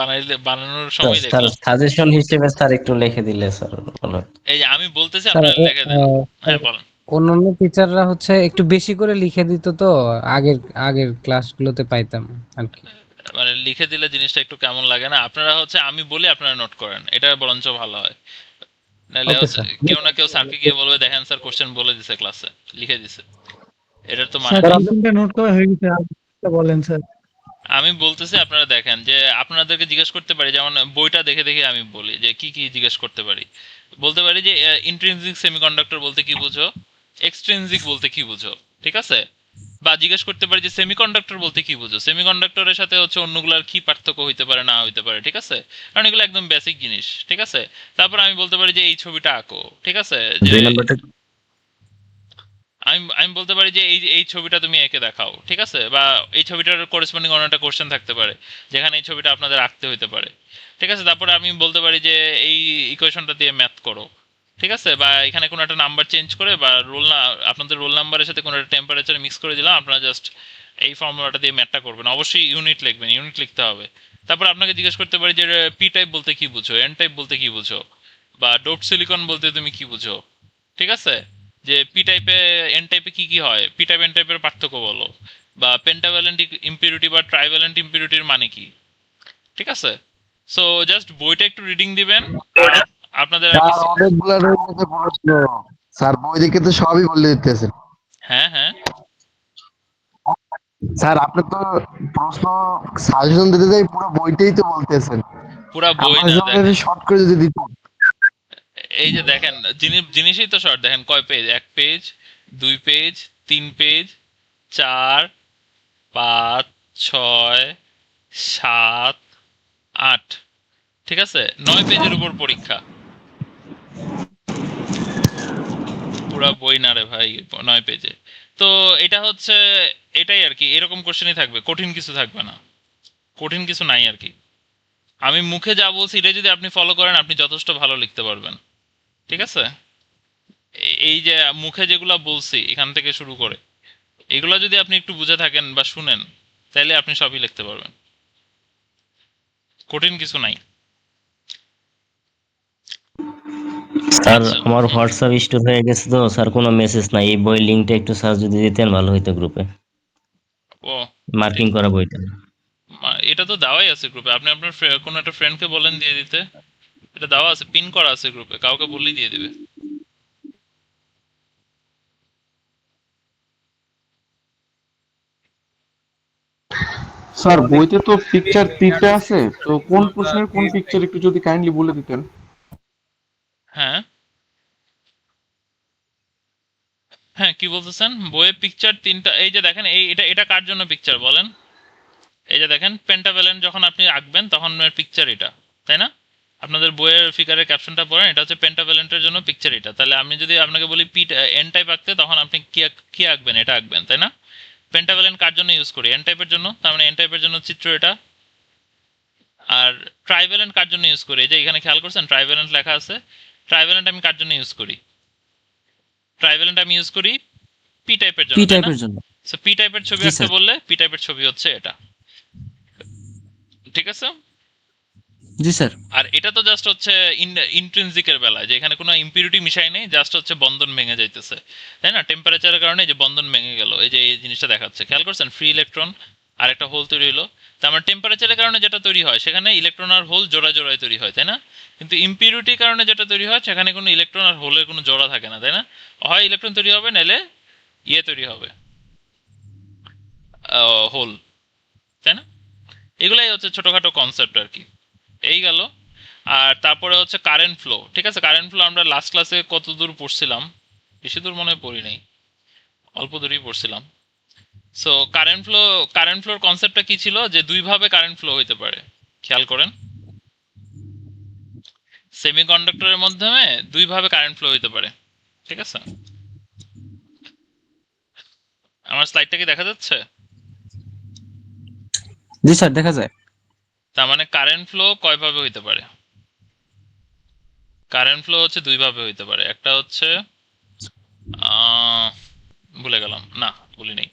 বানানোর সময় স্যার লিখলাম। সাজেশন হিসেবে স্যার একটু লিখে দিলে স্যার ভালো হয়। এই যে আমি বলতেছি, স্যার আপনারা লিখে দেন। হ্যাঁ বলেন। অন্যান্য টিচাররা হচ্ছে একটু বেশি করে লিখে দিত, তো আগের আগের ক্লাসগুলোতে পাইতাম আর কি। মানে লিখে দিলে জিনিসটা একটু কেমন লাগে না? আপনারা হচ্ছে আমি বলি, আপনারা নোট করেন, এটা বরঞ্চ ভালো হয়। নাহলে ওকে হচ্ছে স্যার। কেউ না কেউ স্যারকে গিয়ে বলবে, দেখেন স্যার কোশ্চেন বলে দিছে ক্লাসে, লিখে দিছে, এটার তো মানে স্যার নাই। টিফিনটা নোট করা হয়ে গেছে, আর একটা বলেন স্যার। আমি বলতেছি, আপনারা দেখেন, যে আপনাদেরকে জিজ্ঞেস করতে পারি, যেমন বইটা দেখে দেখে আমি বলি যে কি কি জিজ্ঞেস করতে পারি। বলতে পারি যে ইন্ট্রিনসিক সেমিকন্ডাক্টর বলতে কি বুঝো, এক্সট্রিনসিক বলতে কি বুঝো, ঠিক আছে? বা জিজ্ঞেস করতে পারি যে সেমিকন্ডাক্টর বলতে কি বুঝো, সেমিকন্ডাক্টরের সাথে হচ্ছে অন্যগুলার কি পার্থক্য হইতে পারে, না হইতে পারে, ঠিক আছে? কারণ এগুলো একদম বেসিক জিনিস, ঠিক আছে? তারপর আমি বলতে পারি যে এই ছবিটা আঁকো, ঠিক আছে? যে 2 নম্বরটা আমি আমি বলতে পারি যে এই এই ছবিটা তুমি এঁকে দেখাও, ঠিক আছে? বা এই ছবিটার করেসপন্ডিং অন্য একটা কোশ্চেন থাকতে পারে, যেখানে এই ছবিটা আপনাদের আঁকতে হইতে পারে, ঠিক আছে? তারপরে আমি বলতে পারি যে এই ইকুয়েশনটা দিয়ে ম্যাথ করো, ঠিক আছে? বা এখানে কোনো একটা নাম্বার চেঞ্জ করে, বা আপনাদের রোল নাম্বারের সাথে কোনো একটা টেম্পারেচার মিক্স করে দিলাম, আপনারা জাস্ট এই ফর্মুলাটা দিয়ে ম্যাথটা করবেন। অবশ্যই ইউনিট লিখবেন, ইউনিট লিখতে হবে। তারপর আপনাকে জিজ্ঞেস করতে পারি যে পি টাইপ বলতে কি বুঝো, এন টাইপ বলতে কি বুঝো, বা ডোপ সিলিকন বলতে তুমি কি বুঝো, ঠিক আছে? যে পি টাইপে এন টাইপে কি কি হয়, পি টাইপ এন টাইপের পার্থক্য বলো, বা পেন্টাভ্যালেন্ট ইম্পিউরিটি বা ট্রাইভ্যালেন্ট ইম্পিউরিটির মানে কি, ঠিক আছে? সো জাস্ট বইটা একটু রিডিং দিবেন, আপনাদের আর স্যার কিছু। অনেকগুলো রয়েছে প্রশ্ন। স্যার বই দেখে তো সবই বলে দিতেছেন। হ্যাঁ হ্যাঁ, স্যার আপনি তো প্রশ্ন সাজেশন দিতে যাই পুরো বইটাই তো বলতেছেন। পুরা বই আমার না, জন্য দেখেন শর্ট করে যদি দিতেন। এই যে দেখেন জিনিসই তো শর্ট, দেখেন কয় পেজ, 1 পেজ, 2 পেজ, 3 পেজ, 4, 5, 6, 7, 8, ঠিক আছে, 9 পেজের উপর পরীক্ষা। পুরা বই না রে ভাই, 9 পেজে। তো এটা হচ্ছে এটাই আর কি, এরকম কোশ্চেনই থাকবে, কঠিন কিছু থাকবে না, কঠিন কিছু নাই আর কি। আমি মুখে যা বলছি এটা যদি আপনি ফলো করেন আপনি যথেষ্ট ভালো লিখতে পারবেন, ঠিক আছে। এই যে মুখে যেগুলা বলছি এখান থেকে শুরু করে এগুলা যদি আপনি একটু বুঝে থাকেন বা শুনেন তাহলে আপনি সবই লিখতে পারবেন, কঠিন কিছু নাই। স্যার আচ্ছা, আমার হোয়াটসঅ্যাপ স্টোর হয়ে গেছে তো স্যার, কোনো মেসেজ নাই। এই বই লিঙ্কটা একটু স্যার যদি দিতেন ভালো হইতো গ্রুপে, ও মার্কিং করা বইটা। এটা তো দেওয়াই আছে গ্রুপে, আপনি আপনার কোনো একটা ফ্রেন্ডকে বলেন দিয়ে দিতে, এটা দেওয়া আছে, পিন করা আছে গ্রুপে, কাউকে বললেই দিয়ে দিবে। স্যার বইতে তো পিকচার 3টা আছে, তো কোন প্রশ্নের কোন পিকচার একটু যদি কাইন্ডলি বলে দিতেন। হ্যাঁ হ্যাঁ, কি বলতেছেন, বইয়ে পিকচার 3টা, এই যে দেখেন এটা এটা কার জন্য পিকচার বলেন, এই যে দেখেন পেন্টাভ্যালেন্ট যখন আপনি আঁকবেন তখন পিকচার এটা, তাই না? আপনাদের বইয়ের ফিগারের ক্যাপশনটা পড়েন, এটা হচ্ছে পেন্টাভ্যালেন্টের জন্য পিকচার এটা। তাহলে আমি যদি আপনাকে বলি এন টাইপ আঁকতে, তখন আপনি কি আঁকবেন, এটা আঁকবেন, তাই না? পেন্টাভ্যালেন্ট কার জন্য ইউজ করি, এন টাইপের জন্য, তার মানে এন টাইপের জন্য চিত্র এটা। আর ট্রাইভ্যালেন্ট কার জন্য ইউজ করি, এই যে এখানে খেয়াল করছেন ট্রাইভ্যালেন্ট লেখা আছে, ট্রাইভ্যালেন্ট আমি কার জন্য ইউজ করি, ট্রাইভ্যালেন্ট আমি ইউজ করি পি টাইপের জন্য, পি তাই না? টাইপের জন্য। সো পি টাইপের ছবি জি আঁকতে স্যার। বললে পি টাইপের ছবি হচ্ছে এটা, ঠিক আছে। জি স্যার। আর এটা তো জাস্ট হচ্ছে ইন্ট্রিনজিকের বেলা, যে এখানে কোনো ইম্পিউরিটি মিশাই নেই, জাস্ট হচ্ছে বন্ধন ভেঙে যাইতেছে, তাই না? টেম্পারেচারের কারণে যে বন্ধন ভেঙে গেল, এই যে এই জিনিসটা দেখাচ্ছে, খেয়াল করছেন, ফ্রি ইলেকট্রন আর একটা হোল তৈরি হলো। তো আমার টেম্পারেচারের কারণে যেটা তৈরি হয় সেখানে ইলেকট্রন আর হোল জোড়া জোড়ায় তৈরি হয়, তাই না? কিন্তু ইম্পিউরিটির কারণে যেটা তৈরি হয় সেখানে কোনো ইলেকট্রন আর হোলের কোনো জোড়া থাকে না, তাই না? হয় ইলেকট্রন তৈরি হবে, নাহলে তৈরি হবে, হোল, তাই না? এগুলাই হচ্ছে ছোটখাটো কনসেপ্ট আর কি। এই গেল। আর তারপরে হচ্ছে কারেন্ট ফ্লো, ঠিক আছে। কারেন্ট ফ্লো আমরা লাস্ট ক্লাসে কত দূর পড়ছিলাম, বেশি দূর মনে হয় পড়ি নাই, অল্প দূরই পড়ছিলাম। সো কারেন্ট ফ্লোর কনসেপ্টটা কি ছিল, যে দুইভাবে কারেন্ট ফ্লো হইতে পারে, খেয়াল করেন, সেমিকন্ডাক্টরের মাধ্যমে দুইভাবে কারেন্ট ফ্লো হইতে পারে, ঠিক আছে। আমার স্লাইডটা কি দেখা যাচ্ছে? জি স্যার, দেখা যায়। তার মানে কারেন্ট ফ্লো কয়ভাবে হইতে পারে, কারেন্ট ফ্লো হচ্ছে দুইভাবে হইতে পারে, একটা হচ্ছে ভুলে গেলাম, না বলি নেই,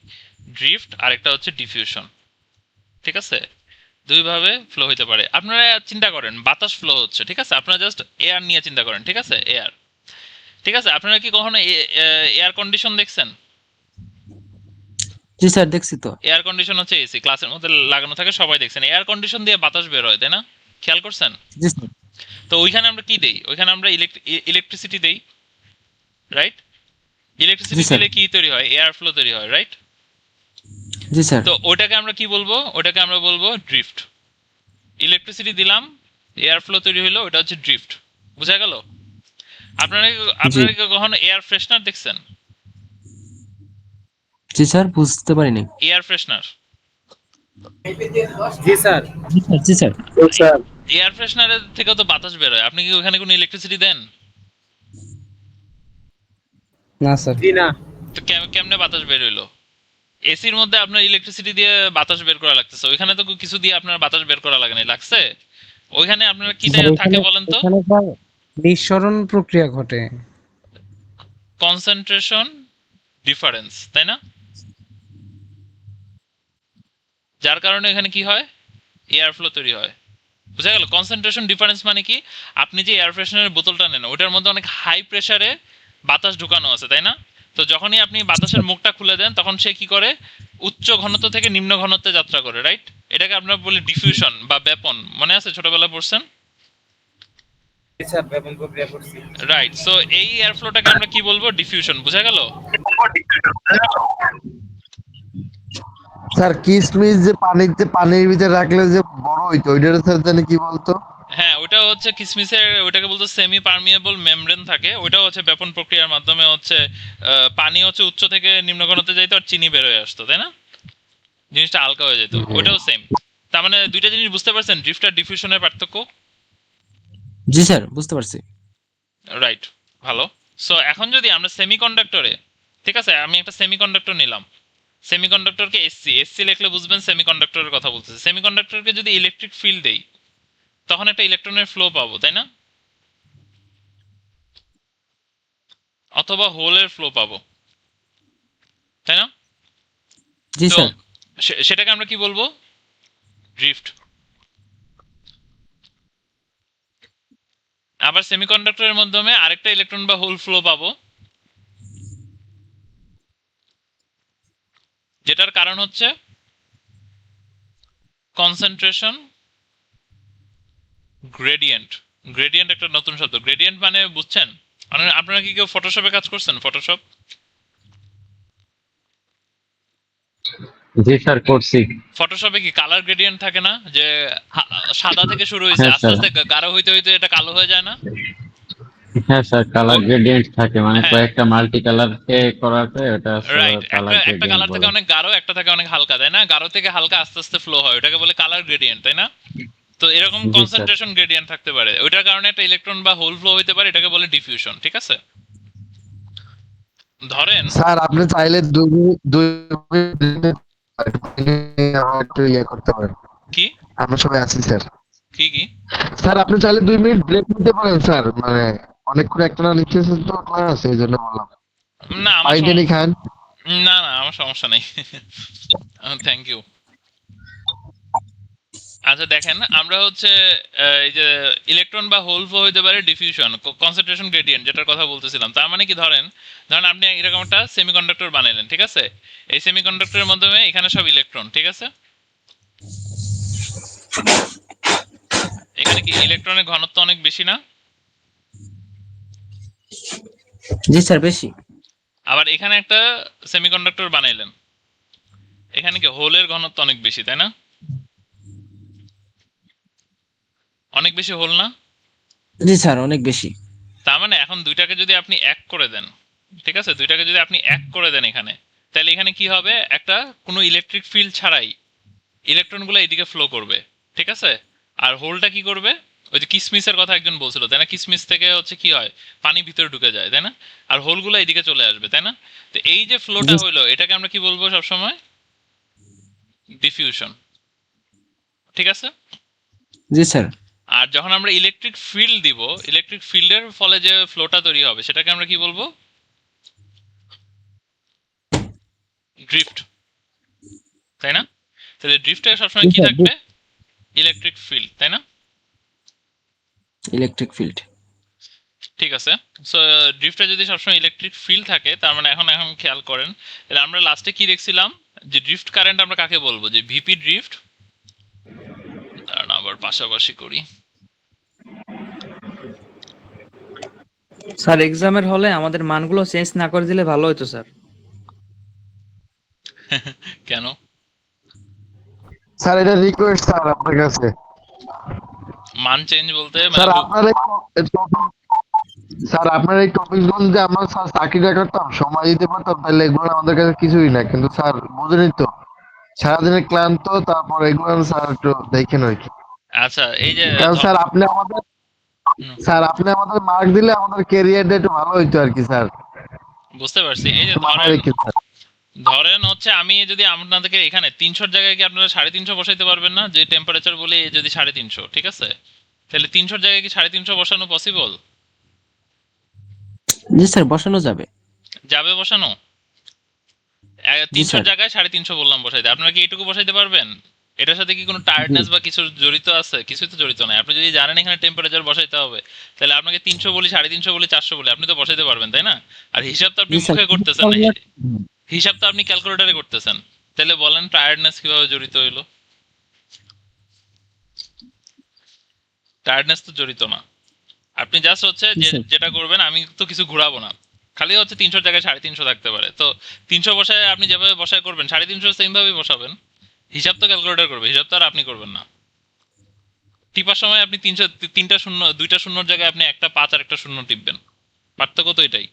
ড্রিফট, আর একটা হচ্ছে ডিফিউশন, ঠিক আছে। দুইভাবে ফ্লো হইতে পারে। আপনারা চিন্তা করেন বাতাস ফ্লো হচ্ছে, ঠিক আছে, আপনারা জাস্ট এয়ার নিয়ে চিন্তা করেন, ঠিক আছে, এয়ার, ঠিক আছে। আপনারা কি কখনো এয়ার কন্ডিশন দেখছেন? জি স্যার, দেখছি তো। এয়ার কন্ডিশন হচ্ছে এসি, ক্লাসের মধ্যে লাগানো থাকে, সবাই দেখছেন, এয়ার কন্ডিশন দিয়ে বাতাস বের হয়, তাই না? খেয়াল করছেন? জি স্যার। তো ওইখানে আমরা কি দেই, ওইখানে আমরা ইলেকট্রিসিটি দেই, রাইট? ইলেকট্রিসিটি জি স্যার। দিলে কি তৈরি হয়, এয়ার ফ্লো তৈরি হয়, রাইট? জি স্যার। তো ওটাকে আমরা কি বলবো, ওটাকে আমরা বলবো ড্রিফট। ইলেকট্রিসিটি দিলাম, এয়ার ফ্লো তৈরি হলো, ওটা হচ্ছে ড্রিফট। বুঝা গেল? আপনারা জি। আপনারা কি কখনো এয়ার ফ্রেশনার দেখছেন? জি স্যার, বুঝতে পারিনি। এয়ার ফ্রেশনার, জি স্যার। জি স্যার। এয়ার ফ্রেশনারের থেকেও তো বাতাস বের হয়, আপনি কি ওখানে কোনো ইলেকট্রিসিটি দেন? না স্যার। তো কেমনে বাতাস বের হইলো? এসির মধ্যে আপনার ইলেকট্রিসিটি দিয়ে বাতাস বের করা লাগতেছে, ওইখানে তো কিছু দিয়ে আপনার বাতাস বের করা লাগে না, লাগছে? ওইখানে আপনার কি স্যার, থাকে ওখানে বলেন তো? ওখানে স্যার নিঃসরণ প্রক্রিয়া ঘটে। কনসেন্ট্রেশন ডিফারেন্স, তাই না? যার কারণে এখানে কি হয়, এয়ার ফ্লো তৈরি হয়। বুঝা গেল? কনসেন্ট্রেশন ডিফারেন্স মানে কি, আপনি যে এয়ার ফ্রেশনারের বোতলটা নেন ওটার মধ্যে অনেক হাই প্রেসারে বাতাস ঢুকানো আছে, তাই না? তো যখনই আপনি বাতাসের মুখটা খুলে দেন তখন সে কি করে, উচ্চ ঘনত্ব থেকে নিম্ন ঘনত্বে যাত্রা করে, রাইট? এটাকে আমরা বলি ডিফিউশন বা ব্যাপন, মনে আছে ছোটবেলায় পড়ছেন? রাইট। সো এই এয়ার ফ্লোটাকে আমরা কি বলবো, ডিফিউশন। বুঝা গেল? স্যার কিসমিস যে পানির ভিতরে রাখলে যে বড় হইতো, ওইটার স্যার জানি কি বলতো? হ্যাঁ, ওইটা হচ্ছে কিসমিসের, ওইটাকে বলতে সেমি পারমিয়েবল মেমব্রেন থাকে, ওইটা হচ্ছে ব্যাপন প্রক্রিয়ার মাধ্যমে হচ্ছে পানি হচ্ছে উচ্চ থেকে নিম্ন ঘনত্বে যাইতো আর চিনি বের হয়ে আসতো, তাই না? জিনিসটা হালকা হয়ে যেত, ওইটাও সেম। তার মানে দুইটা জিনিস বুঝতে পারছেন, ড্রিফট আর ডিফিউশনের পার্থক্য? জি স্যার, বুঝতে পারছি। রাইট, ভালো। সো এখন যদি আমরা সেমিকন্ডাক্টরে, ঠিক আছে, আমি একটা সেমিকন্ডাক্টর নিলাম, সেমিকন্ডাক্টরকে এসসি এসসি লিখলে বুঝবেন সেমিকন্ডাক্টরের কথা বলতেছে। সেমিকন্ডাক্টরকে যদি ইলেকট্রিক ফিল্ড দেই তখন একটা ইলেকট্রনের ফ্লো পাবো, তাই না? অথবা হোলের ফ্লো পাবো, তাই না? জি তো স্যার। সেটাকে আমরা কি বলবো? ড্রিফট। আবার সেমিকন্ডাক্টরের মাধ্যমে আরেকটা ইলেকট্রন বা হোল ফ্লো পাবো, যেটার কারণ হচ্ছে কনসেন্ট্রেশন গ্রেডিয়েন্ট। গ্রেডিয়েন্ট একটা নতুন শব্দ। গ্রেডিয়েন্ট মানে বুঝছেন? আপনারা কি কেউ ফটোশপে কাজ করছেন? ফটোশপ? জি স্যার, করছি। ফটোশপে কি কালার গ্রেডিয়েন্ট থাকে না, যে সাদা থেকে শুরু হয়েছে হ্যাঁ আস্তে স্যার। আস্তে গাঢ় হইতে হইতে এটা কালো হয়ে যায় না? হ্যাঁ স্যার, কালার গ্রেডিয়েন্ট থাকে, মানে হ্যাঁ, কয়েকটা মাল্টি কালার কে করাতে ওটা রাইট। কালার একটা গ্রেডিয়েন্ট কালার থেকে বলে। অনেক গাঢ়, একটা থেকে অনেক হালকা, তাই না? গাঢ় থেকে হালকা আস্তে আস্তে ফ্লো হয়, ওটাকে বলে কালার গ্রেডিয়েন্ট, তাই না? তো এরকম জি স্যার। কনসেন্ট্রেশন গ্রেডিয়েন্ট থাকতে পারে, ওইটার কারণে একটা ইলেকট্রন বা হোল ফ্লো হইতে পারে, এটাকে বলে ডিফিউশন, ঠিক আছে? ধরেন স্যার আপনি চাইলে 2 মিনিট একটু ইয়ে করতে পারেন। কি আমরা সবাই আছি স্যার। কি কি স্যার আপনি চাইলে 2 মিনিট ব্রেক নিতে পারেন স্যার, মানে অনেকক্ষণ একটা না লিখতেছেন তো ক্লাস, এই জন্য বললাম। না আমার পানি টানি খান। না না, আমার সমস্যা নেই। Thank you. আচ্ছা দেখেন, আমরা হচ্ছে এই যে ইলেকট্রন বা হোল ফ্লো হইতে পারে ডিফিউশন, কনসেন্ট্রেশন গ্রেডিয়েন্ট যেটার কথা বলতেছিলাম। তার মানে কি, ধরেন আপনি এরকম একটা সেমিকন্ডাক্টর বানাইলেন, ঠিক আছে? এই সেমিকন্ডাক্টরের মাধ্যমে এখানে সব ইলেকট্রন, ঠিক আছে? এখানে কি ইলেকট্রনের ঘনত্ব অনেক বেশি না? জি স্যার, বেশি। আবার এখানে একটা সেমিকন্ডাক্টর বানাইলেন, এখানে কি হোলের ঘনত্ব অনেক বেশি, তাই না? অনেক বেশি হোল না? জি স্যার, অনেক বেশি। তার মানে এখন দুইটাকে যদি আপনি এক করে দেন, ঠিক আছে, দুইটাকে যদি আপনি এক করে দেন এখানে, তাহলে এখানে কি হবে, একটা কোনো ইলেকট্রিক ফিল্ড ছাড়াই ইলেকট্রনগুলো এইদিকে ফ্লো করবে, ঠিক আছে? আর হোলটা কি করবে? ওই যে কিসমিসের কথা একজন বলছিল, তাই না? কিসমিস থেকে হচ্ছে কি হয়, পানি ভিতরে ঢুকে যায়, তাই না? আর হোলগুলো এইদিকে চলে আসবে, তাই না? তো এই যে ফ্লোটা জি হইলো, এটাকে আমরা কি বলবো সবসময়? ডিফিউশন, ঠিক আছে? জি স্যার। আর যখন আমরা ইলেকট্রিক ফিল্ড দিব, ইলেকট্রিক ফিল্ডের ফলে যে ফ্লোটা তৈরি হবে সেটাকে আমরা কি বলবো? ড্রিফট, তাই না? তাহলে ড্রিফটে সবসময় জি কি স্যার, থাকবে? ইলেকট্রিক ফিল্ড, তাই না? Electric field. ঠিক আছে। সো ড্রিফটে যদি সবসময় ইলেকট্রিক ফিল্ড থাকে, তার মানে এখন এখন খেয়াল করেন, তাহলে আমরা লাস্টে কি দেখছিলাম, যে ড্রিফট কারেন্ট আমরা কাকে বলবো? যে ভিপি ড্রিফট। দাঁড়ান আবার পাশাপাশি করি। স্যার এক্সামের হলে আমাদের মানগুলো চেঞ্জ না করে দিলে ভালো হতো স্যার। কেন? স্যার এটা রিকোয়েস্ট স্যার আপনার কাছে। মান চেঞ্জ বলতে স্যার মানে আপনার স্যার আপনার এই টপিক গুলো যদি আমরা স্যার চাকরিটা করতাম, সময় দিতে পারতাম, তাহলে এগুলো আমাদের কাছে কিছুই না। কিন্তু স্যার বুঝেনি তো, সারাদিনের ক্লান্ত, তারপর এগুলো স্যার একটু দেখেন আর কি। আচ্ছা এই যে কারণ স্যার আপনি আমাদের মার্ক দিলে আমাদের ক্যারিয়ারটা একটু ভালো হইতো আর কি স্যার। বুঝতে পারছি। এই যে একটু মাথায় রেখে স্যার। ধরেন হচ্ছে আমি যদি আপনাদেরকে এখানে 300 জায়গায় কি আপনারা 350 বসাইতে পারবেন না? যে টেম্পারেচার বলে যদি 350, ঠিক আছে, তাহলে 300 জায়গায় কি 350 বসানো পসিবল? জি স্যার, বসানো যাবে। যাবে বসানো? জি 300 স্যার। জায়গায় 350 বললাম বসাইতে, আপনারা কি এটুকু বসাইতে পারবেন? এটার সাথে কি কোনো টায়ার্ডনেস বা কিছু জড়িত আছে? কিছুই তো জড়িত নাই। আপনি যদি জানেন এখানে টেম্পারেচার বসাইতে হবে, তাহলে আপনাকে 300 বলি, 350 বলি, 400 বলি, আপনি তো বসাইতে পারবেন, তাই না? আর হিসাব তো আপনি জি স্যার। মুখে করতেছেন না, হিসাব তো আপনি ক্যালকুলেটরে করতেছেন। তাহলে বলেন টায়ার্ডনেস কিভাবে জড়িত হইলো? টায়ার্ডনেস তো জড়িত না। আপনি জাস্ট হচ্ছে জি যে স্যার। যেটা করবেন, আমি তো কিছু ঘোরাবো না, খালি হচ্ছে 300 জায়গায় 350 থাকতে পারে। তো 300 বসায় আপনি যেভাবে বসায় করবেন, 350 সেম ভাবেই বসাবেন। হিসাব তো ক্যালকুলেটর করবে, হিসাব তো আর আপনি করবেন না। টিপার সময় আপনি তিনটা শূন্য, দুইটা শূন্যর জায়গায় আপনি একটা 5 আর একটা শূন্য টিপবেন। পার্থক্য তো এটাই।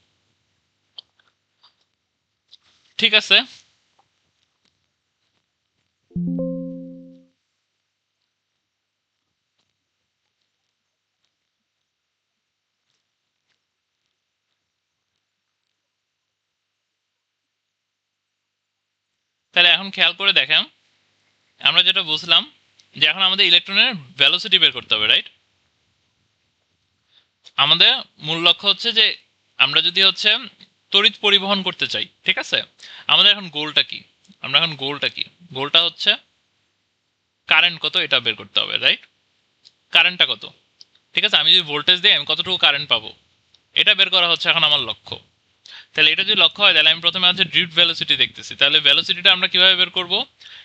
ঠিক আছে, তাহলে এখন খেয়াল করে দেখেন, আমরা যেটা বুঝলাম যে এখন আমাদের ইলেকট্রনের ভেলোসিটি বের করতে হবে, রাইট? আমাদের মূল লক্ষ্য হচ্ছে যে আমরা যদি হচ্ছে তড়িৎ পরিবহন করতে চাই, ঠিক আছে, আমাদের এখন গোলটা কি? গোলটা হচ্ছে কারেন্ট কত এটা বের করতে হবে, রাইট? কারেন্টটা কত, ঠিক আছে, আমি যদি ভোল্টেজ দিই আমি কতটুকু কারেন্ট পাবো, এটা বের করা হচ্ছে এখন আমার লক্ষ্য। তাহলে এটা যদি লক্ষ্য হয় তাহলে আমি প্রথমে হচ্ছে ড্রিফট ভেলোসিটি দেখতেছি। তাহলে ভেলোসিটিটা আমরা কিভাবে বের করব?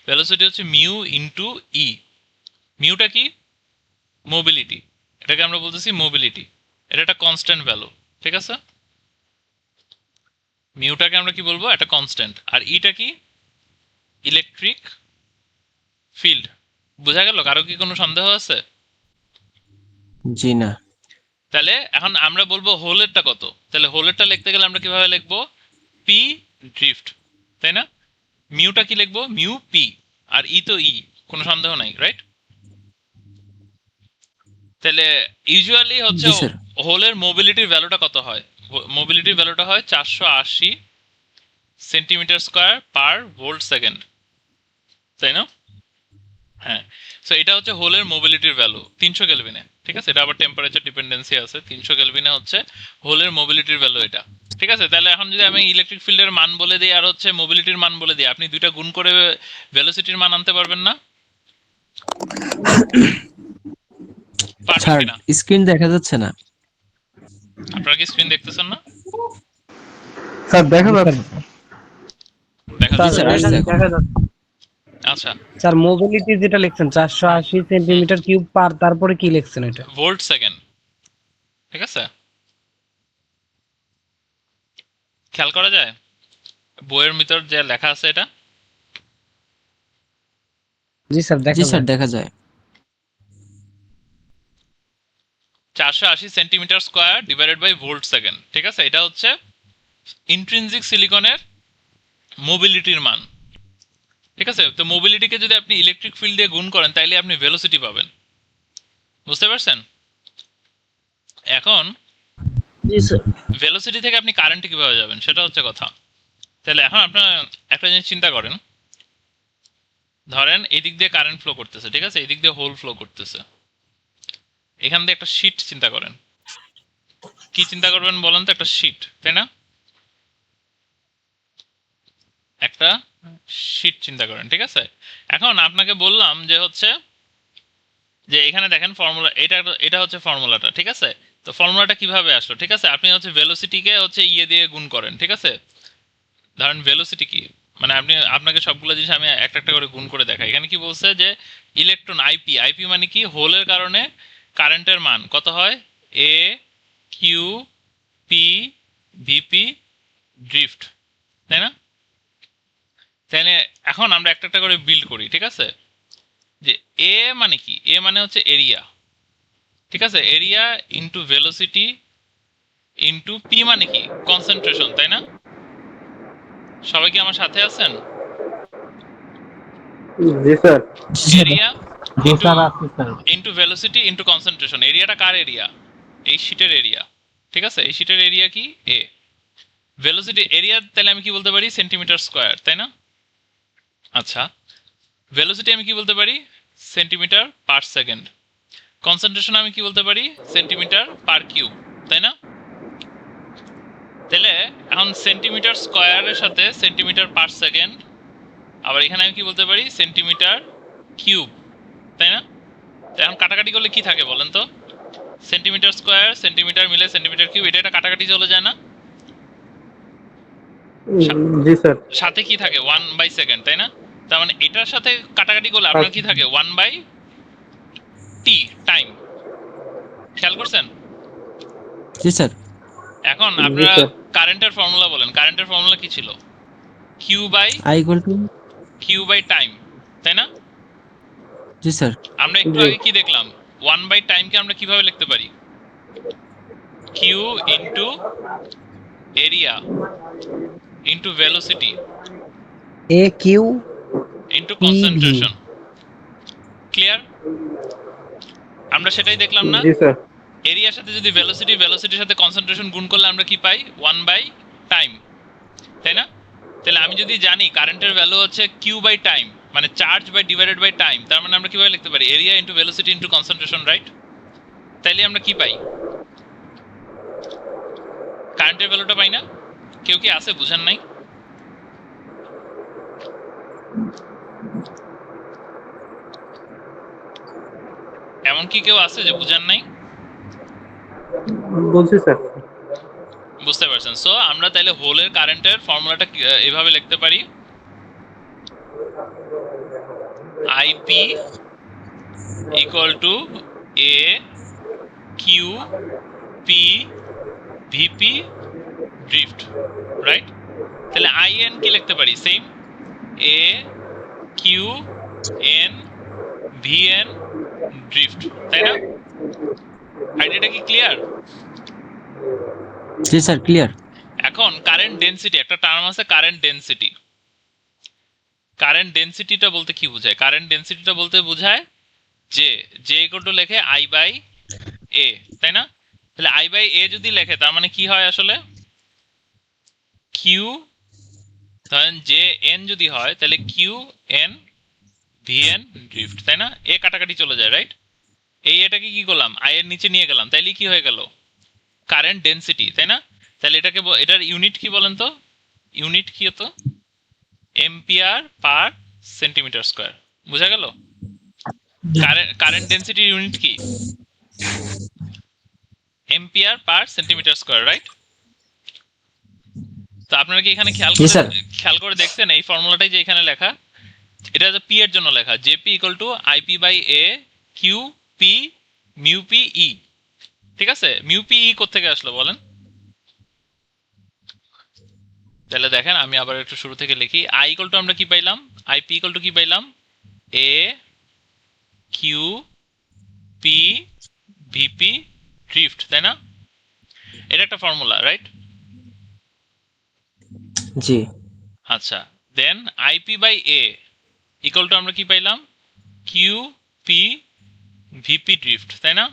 ভেলোসিটি হচ্ছে মিউ ইন্টু ই। মিউটা কি? মোবিলিটি, এটাকে আমরা বলতেছি মোবিলিটি, এটা একটা কনস্ট্যান্ট ভ্যালু, ঠিক আছে? মিউটাকে আমরা কি বলবো? একটা কনস্ট্যান্ট। আর ইটা কি? Electric field. বোঝা গেল? কারো কি কোনো সন্দেহ আছে? জি না। তাহলে এখন আমরা বলবো হোলেরটা কত। তাহলে হোলেরটা লিখতে গেলে আমরা কিভাবে লিখবো? পি ড্রিফট, তাই না? মিউটা কি লিখবো? Mu P. আর ই তো ই, কোনো সন্দেহ নাই, রাইট? তাহলে ইউজুয়ালি হচ্ছে জি স্যার। হোলের মোবিলিটির ভ্যালুটা কত হয়? মোবিলিটির ভ্যালুটা হয় 480 centimetre square per volt second, তাই না? হ্যাঁ, সো এটা হচ্ছে হোলের মোবিলিটির ভ্যালু 300 কেলভিনে, ঠিক আছে? এটা আবার টেম্পারেচার ডিপেন্ডেন্সি আছে, 300 কেলভিনে হচ্ছে হোলের মোবিলিটির ভ্যালু এটা, ঠিক আছে? তাহলে এখন যদি আমি ইলেকট্রিক ফিল্ডের মান বলে দিই আর হচ্ছে মোবিলিটির মান বলে দিই, আপনি দুইটা গুণ করে ভেলোসিটির মান আনতে পারবেন না? পারবেন স্যার কিনা? স্ক্রিন দেখা যাচ্ছে না। আপনারা কি স্ক্রিন দেখতেছেন না? স্যার দেখা যাচ্ছে। দেখা জি যাচ্ছে? স্যার, আসছে এখন। আচ্ছা, স্যার মোবিলিটি যেটা লিখছেন 480 সেন্টিমিটার কিউব পার, তারপরে কি লিখছেন এটা? ভোল্ট সেকেন্ড, ঠিক আছে? খেয়াল করা যায় বইয়ের ভিতর যে লেখা আছে এটা? জি স্যার জি দেখা স্যার, যায়। দেখা যায়। 480 centimetre square divided by volt second, ঠিক আছে? এটা হচ্ছে ইন্ট্রিনজিক সিলিকনের মোবিলিটির মান, ঠিক আছে? তো মোবিলিটিকে যদি আপনি ইলেকট্রিক ফিল্ড দিয়ে গুণ করেন তাইলে আপনি ভেলোসিটি পাবেন। বুঝতে পারছেন? এখন ভেলোসিটি থেকে আপনি কারেন্টে কিভাবে যাবেন সেটা হচ্ছে কথা। তাহলে এখন আপনার একটা জিনিস চিন্তা করেন, ধরেন এই দিক দিয়ে কারেন্ট ফ্লো করতেছে, ঠিক আছে? এই দিক দিয়ে হোল ফ্লো করতেছে। এখান দিয়ে একটা শীট চিন্তা করেন। কি চিন্তা করবেন বলেন তো? একটা শীট, তাই না? একটা শীট চিন্তা করেন, ঠিক আছে? এখন আপনাকে বললাম যে হচ্ছে যে এখানে দেখেন ফর্মুলা, এটা হচ্ছে ফর্মুলাটা, ঠিক আছে? তো ফর্মুলাটা কিভাবে আসলো, ঠিক আছে? আপনি হচ্ছে ভেলোসিটিকে হচ্ছে ইয়ে দিয়ে গুণ করেন, ঠিক আছে? ধরেন ভেলোসিটি কি, মানে আপনাকে সবগুলো জিনিস আমি একটা একটা করে গুণ করে দেখাই। এখানে কি বলছে যে ইলেকট্রন আইপি মানে কি? হোলের কারণে কারেন্টের মান কত হয়? এ কিউ পি ভিপি ড্রিফট, তাই না? তাহলে এখন আমরা একটা একটা করে বিল্ড করি, ঠিক আছে? যে এ মানে কি? এ মানে হচ্ছে এরিয়া, ঠিক আছে? Area into velocity into P মানে কি? কনসেন্ট্রেশন, তাই না? সবাই কি আমার সাথে আছেন? জি স্যার। এরিয়া জি স্যার, আছে sir. Into velocity into concentration. এরিয়াটা কার এরিয়া? এই শীটের এরিয়া, ঠিক আছে? এই শীটের এরিয়া কি? এ। ভেলোসিটি এরিয়া তাহলে আমি কি বলতে পারি? সেন্টিমিটার স্কয়ার, তাই না? আচ্ছা, ভেলোসিটি আমি কি বলতে পারি? Centimetre per second. কনসেন্ট্রেশন আমি কি বলতে পারি? সেন্টিমিটার পার কিউব, তাই না? তাহলে এখন সেন্টিমিটার স্কয়ারের সাথে সেন্টিমিটার পার সেকেন্ড, আবার এখানে আমি কি বলতে পারি? সেন্টিমিটার কিউব, তাই না? তো এখন কাটাকাটি করলে কি থাকে বলেন তো? সেন্টিমিটার স্কয়ার সেন্টিমিটার মিলে সেন্টিমিটার কিউব, এটা কাটাকাটি চলে যায় না? জি স্যার। সাথে কি থাকে? 1/সেকেন্ড, তাই না? তার মানে এটার সাথে কাটাকাটি করলে আপনার কি থাকে? 1/টি টাইম। খেয়াল করছেন? জি স্যার। এখন আপনারা কারেন্টের ফর্মুলা বলেন, কারেন্টের ফর্মুলা কি ছিল? Q by I equal to. Time, তাই না? জি স্যার। আমরা একটু আগে কি দেখলাম? ওয়ান বাই টাইমকে আমরা কিভাবে লিখতে পারি? Q into area into velocity A Q into concentration. Clear? আমরা সেটাই দেখলাম না? জি স্যার। এরিয়ার সাথে যদি ভেলোসিটির সাথে কনসেন্ট্রেশন গুণ করলে আমরা কি পাই? ওয়ান বাই টাইম, তাই না? তাহলে আমি যদি জানি কারেন্টের ভ্যালু হচ্ছে কিউ বাই টাইম, মানে charge by divided by time, তার মানে আমরা কিভাবে লিখতে পারি? Area into velocity into concentration, right? তাইলে আমরা কি পাই? কারেন্টের ভ্যালুটা পাই না? কেউ কি আছে বুঝেন নাই? এমন কি কেউ আছে যে বুঝেন নাই? বলছি স্যার। বুঝতে পারছেন? সো আমরা তাইলে হোলের কারেন্টের ফর্মুলাটা এভাবে লিখতে পারি, IP equal to A Q P VP drift, right? তাহলে আই এন কি লিখতে পারি? Same A Q N V N drift, তাই না? আইডিয়াটা কি ক্লিয়ার? জি স্যার, ক্লিয়ার। এখন কারেন্ট ডেনসিটি, একটা টার্ম আছে কারেন্ট ডেনসিটি। কারেন্ট ডেনসিটিটা বলতে কি বোঝায়? কারেন্ট ডেনসিটিটা বলতে বোঝায় যে জে ইকুয়াল টু লেখে আই বাই এ, তাই না? তাহলে আই বাই এ যদি লেখে তার মানে কি হয় আসলে? কিউ, ধরেন জে এন যদি হয় তাহলে Q N V N drift, তাই না? এ কাটাকাটি চলে যায়, রাইট? এই এটাকে কি করলাম? আই এর নিচে নিয়ে গেলাম, তাইলে কি হয়ে গেল? কারেন্ট ডেনসিটি, তাই না? তাহলে এটাকে এটার ইউনিট কি বলেন তো? ইউনিট কি হতো? এম্পিয়ার পার সেন্টিমিটার স্কয়ার। বুঝা গেল? কারেন্ট ডেনসিটির ইউনিট কি? এম্পিয়ার পার সেন্টিমিটার স্কয়ার, রাইট? তো আপনারা কি এখানে খেয়াল করে দেখছেন এই ফর্মুলাটাই যে এখানে লেখা, এটা হচ্ছে পি এর জন্য লেখা, JP equal to IP by A Q P mu P E. ঠিক আছে? মিউ পি ই কোত্থেকে আসলো বলেন? তাহলে দেখেন আমি আবার একটু শুরু থেকে লিখি। আই ইকুয়াল টু আমরা কি পাইলাম? আইপি ইকুয়াল টু কি পাইলাম? A Q P VP drift, তাই না? এটা একটা ফর্মুলা, রাইট? জি। আচ্ছা, then IP by A equal to আমরা কি পাইলাম? কিউ পি ভিপি ড্রিফট, তাই না?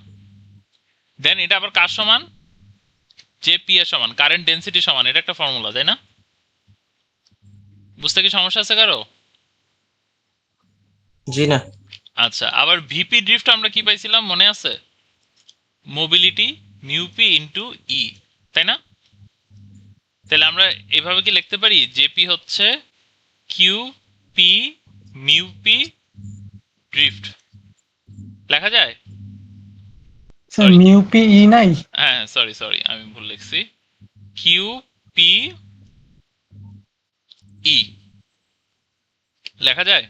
দেন এটা আবার কার সমান? জেপি এর সমান, কারেন্ট ডেনসিটি সমান। এটা একটা ফর্মুলা, তাই না? বুঝতে কি সমস্যা আছে কারো? জি না। আচ্ছা, আবার ভিপি ড্রিফট আমরা কি পাইছিলাম মনে আছে? মোবিলিটি মিউপি ইন্টু ই, তাই না? তাহলে আমরা এভাবে কি লিখতে পারি? জেপি হচ্ছে কিউ পি মিউপি ড্রিফট, লেখা যায়? স্যার মিউপি ই নাই? হ্যাঁ, সরি আমি ভুল লিখছি। কিউ পি ই লেখা যায়?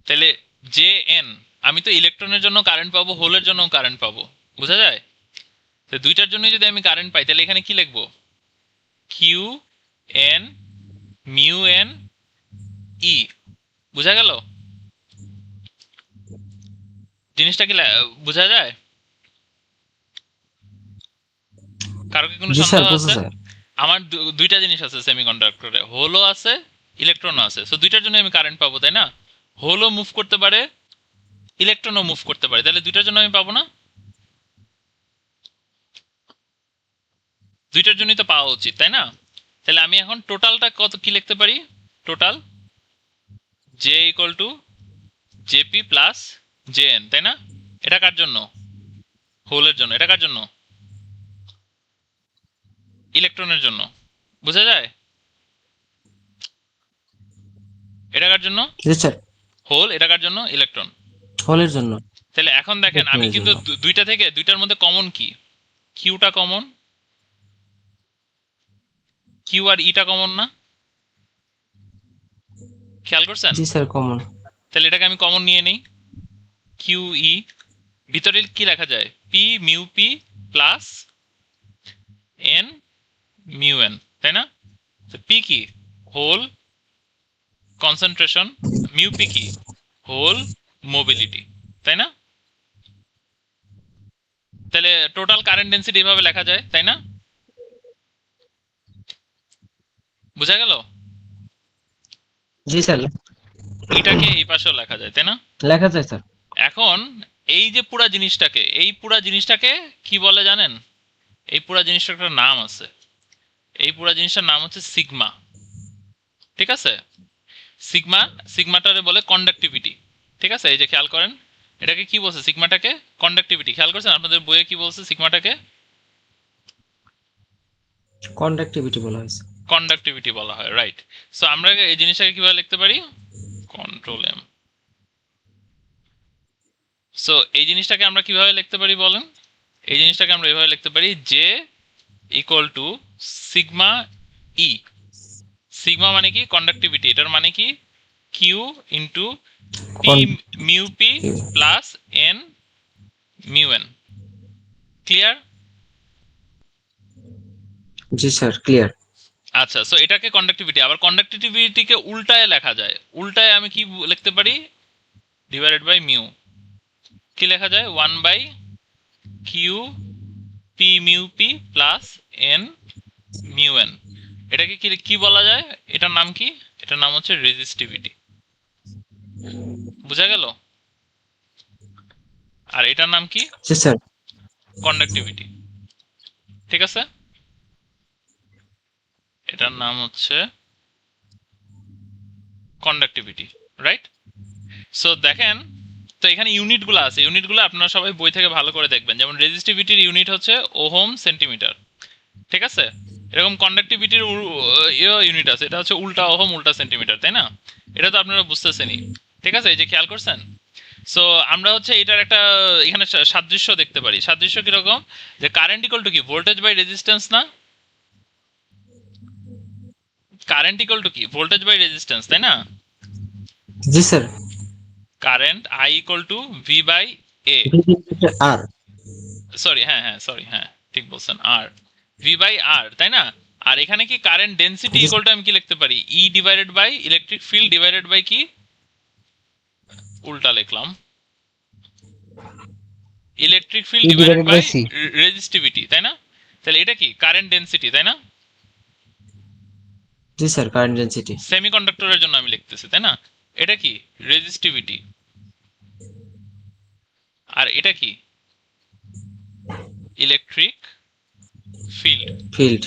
তাহলে জে এন, আমি তো ইলেকট্রনের জন্য কারেন্ট পাবো, হোলের জন্য কারেন্ট পাবো, বোঝা যায়? তো দুইটার জন্য যদি আমি কারেন্ট পাই তাহলে এখানে কি লিখবো? Q N mu N E. বোঝা গেল জিনিসটা? কি বোঝা যায়? কারো কি কোনো সন্দেহ আছে? আমার দুইটা জিনিস আছে সেমিকন্ডাক্টরে, হোলও আছে ইলেকট্রনও আছে। সো দুইটার জন্য আমি কারেন্ট পাবো, তাই না? হোলও মুভ করতে পারে, ইলেকট্রনও মুভ করতে পারে, তাহলে দুইটার জন্য আমি পাবো না? দুইটার জন্যই তো পাওয়া উচিত, তাই না? তাহলে আমি এখন টোটালটা কত কি লিখতে পারি? Total J equal two JP plus J N, তাই না? এটা কার জন্য? হোলের জন্য। এটা কার জন্য? ইলেকট্রনের জন্য। বোঝা যায়? এটা কার জন্য? হোল। এটা কার জন্য? ইলেকট্রন। হোলের জন্য। তাহলে এখন দেখেন আমি কিন্তু দুইটা থেকে দুইটার মধ্যে কমন কি? কিউটা কমন, কিউ আর ইটা কমন না? খেয়াল করছেন? জি স্যার, কমন। তাহলে এটাকে আমি কমন নিয়ে নেই, কিউ ই। ভিতরে কি লেখা যায়? P mu P plus N mu N, তাই না? তো পি কি? Hole concentration. মিউ পি কি? হোল মোবিলিটি, তাই না? তাহলে টোটাল কারেন্ট ডেন্সিটি এভাবে লেখা যায়, তাই না? বুঝা গেল? জি স্যার, এটাকে এই পাশেও লেখা যায়, তাই না? লেখা যায় স্যার। এখন এই যে পুরা জিনিসটাকে কি বলে জানেন? এই পুরা জিনিসটার একটা নাম আছে। এই পুরা জিনিসটার নাম হচ্ছে সিগমা। ঠিক আছে? সিগমাটারে বলে কন্ডাক্টিভিটি। ঠিক আছে, এই যে খেয়াল করেন, এটাকে কি বলছে? সিগমাটাকে কন্ডাক্টিভিটি। খেয়াল করছেন আপনাদের বইয়ে কি বলছে সিগমাটাকে? কন্ডাক্টিভিটি বলা হয়েছে। কন্ডাক্টিভিটি বলা হয়, রাইট। সো আমরা এই জিনিসটাকে কিভাবে লিখতে পারি? Control M. সো এই জিনিসটাকে আমরা কিভাবে লিখতে পারি বলেন? এই জিনিসটাকে আমরা এভাবে লিখতে পারি যে equal to sigma E. Sigma মানে কি? কন্ডাক্টিভিটি। এটার মানে কি? Q into P mu P plus N mu N. Clear? জি স্যার, ক্লিয়ার। আচ্ছা, সো এটাকে কন্ডাক্টিভিটি। আবার কন্ডাক্টিভিটিকে উল্টায় লেখা যায়। উল্টায় আমি কি লিখতে পারি? Divided by mu. কি লেখা যায়? 1 by Q P mu P plus N mu N. এটাকে কি কি বলা যায়? এটার নাম কি? এটার নাম হচ্ছে রেজিস্টিভিটি। বুঝা গেল? আর এটার নাম কি? জি স্যার। কন্ডাক্টিভিটি। ঠিক আছে, এটার নাম হচ্ছে কন্ডাক্টিভিটি, রাইট? সো দেখেন, তো এখানে ইউনিটগুলো আছে। ইউনিটগুলো আপনারা সবাই বই থেকে ভালো করে দেখবেন। যেমন রেজিস্টিভিটির ইউনিট হচ্ছে ওহম সেন্টিমিটার। ঠিক আছে, এরকম কন্ডাক্টিভিটির ইউনিট আছে, এটা হচ্ছে উল্টা ওহম উল্টা সেন্টিমিটার, তাই না? এটা তো আপনারা বুঝতেছেনই। ঠিক আছে, এই যে খেয়াল করছেন। সো আমরা হচ্ছে এটার একটা এখানে সাদৃশ্য দেখতে পারি। সাদৃশ্য কিরকম? যে কারেন্ট ইকুয়াল টু কি? ভোল্টেজ বাই রেজিস্ট্যান্স না? কারেন্ট ইকুয়াল টু কি? ভোল্টেজ বাই রেজিস্ট্যান্স, তাই না? জি sir. Current I equal to V by A. আর সরি, সরি, ঠিক বলছেন, আর ভি বাই আর, তাই না? আর এখানে কি কারেন্ট ডেনসিটি ইকুয়াল টু আমি কি লিখতে পারি? E divided by electric field divided by কি? উল্টা লিখলাম, electric field E divided divided by by C। Resistivity, তাই না? তাহলে এটা কি? কারেন্ট ডেনসিটি, তাই না? জি স্যার, কারেন্ট ডেনসিটি। সেমিকন্ডাক্টরের জন্য আমি লিখতেছি, তাই না? এটা কি? রেজিস্টিভিটি। আর এটা কি? Electric field. ফিল্ড।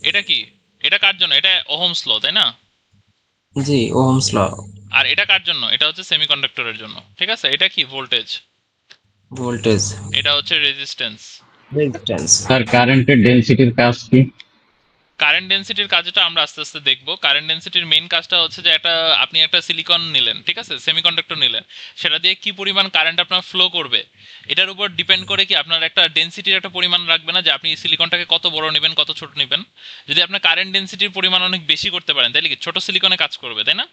এটা কি? এটা কার জন্য? এটা ওহমস ল, তাই না? জি, ওহমস ল। আর এটা কার জন্য? এটা হচ্ছে সেমিকন্ডাক্টরের জন্য। ঠিক আছে, এটা কি? ভোল্টেজ। ভোল্টেজ। এটা হচ্ছে রেজিস্ট্যান্স। রেজিস্ট্যান্স। স্যার কারেন্টের ডেনসিটির কাজ কি? কারেন্ট ডেনসিটির কাজটা আমরা আস্তে আস্তে দেখবো। কারেন্ট ডেনসিটির মেইন কাজটা হচ্ছে যে আপনি একটা সিলিকন নিলেন, ঠিক আছে, সেমিকন্ডাক্টর নিলেন, সেটা দিয়ে কি পরিমাণ কারেন্ট আপনার ফ্লো করবে এটার উপর ডিপেন্ড করে কি আপনার একটা ডেনসিটির একটা পরিমাণ রাখবে না, যে আপনি সিলিকনটাকে কত বড় নেবেন কত ছোট নেবেন। যদি আপনার কারেন্ট ডেনসিটির পরিমাণ অনেক বেশি করতে পারেন তাহলে কি ছোট সিলিকনে কাজ করবে, তাই না?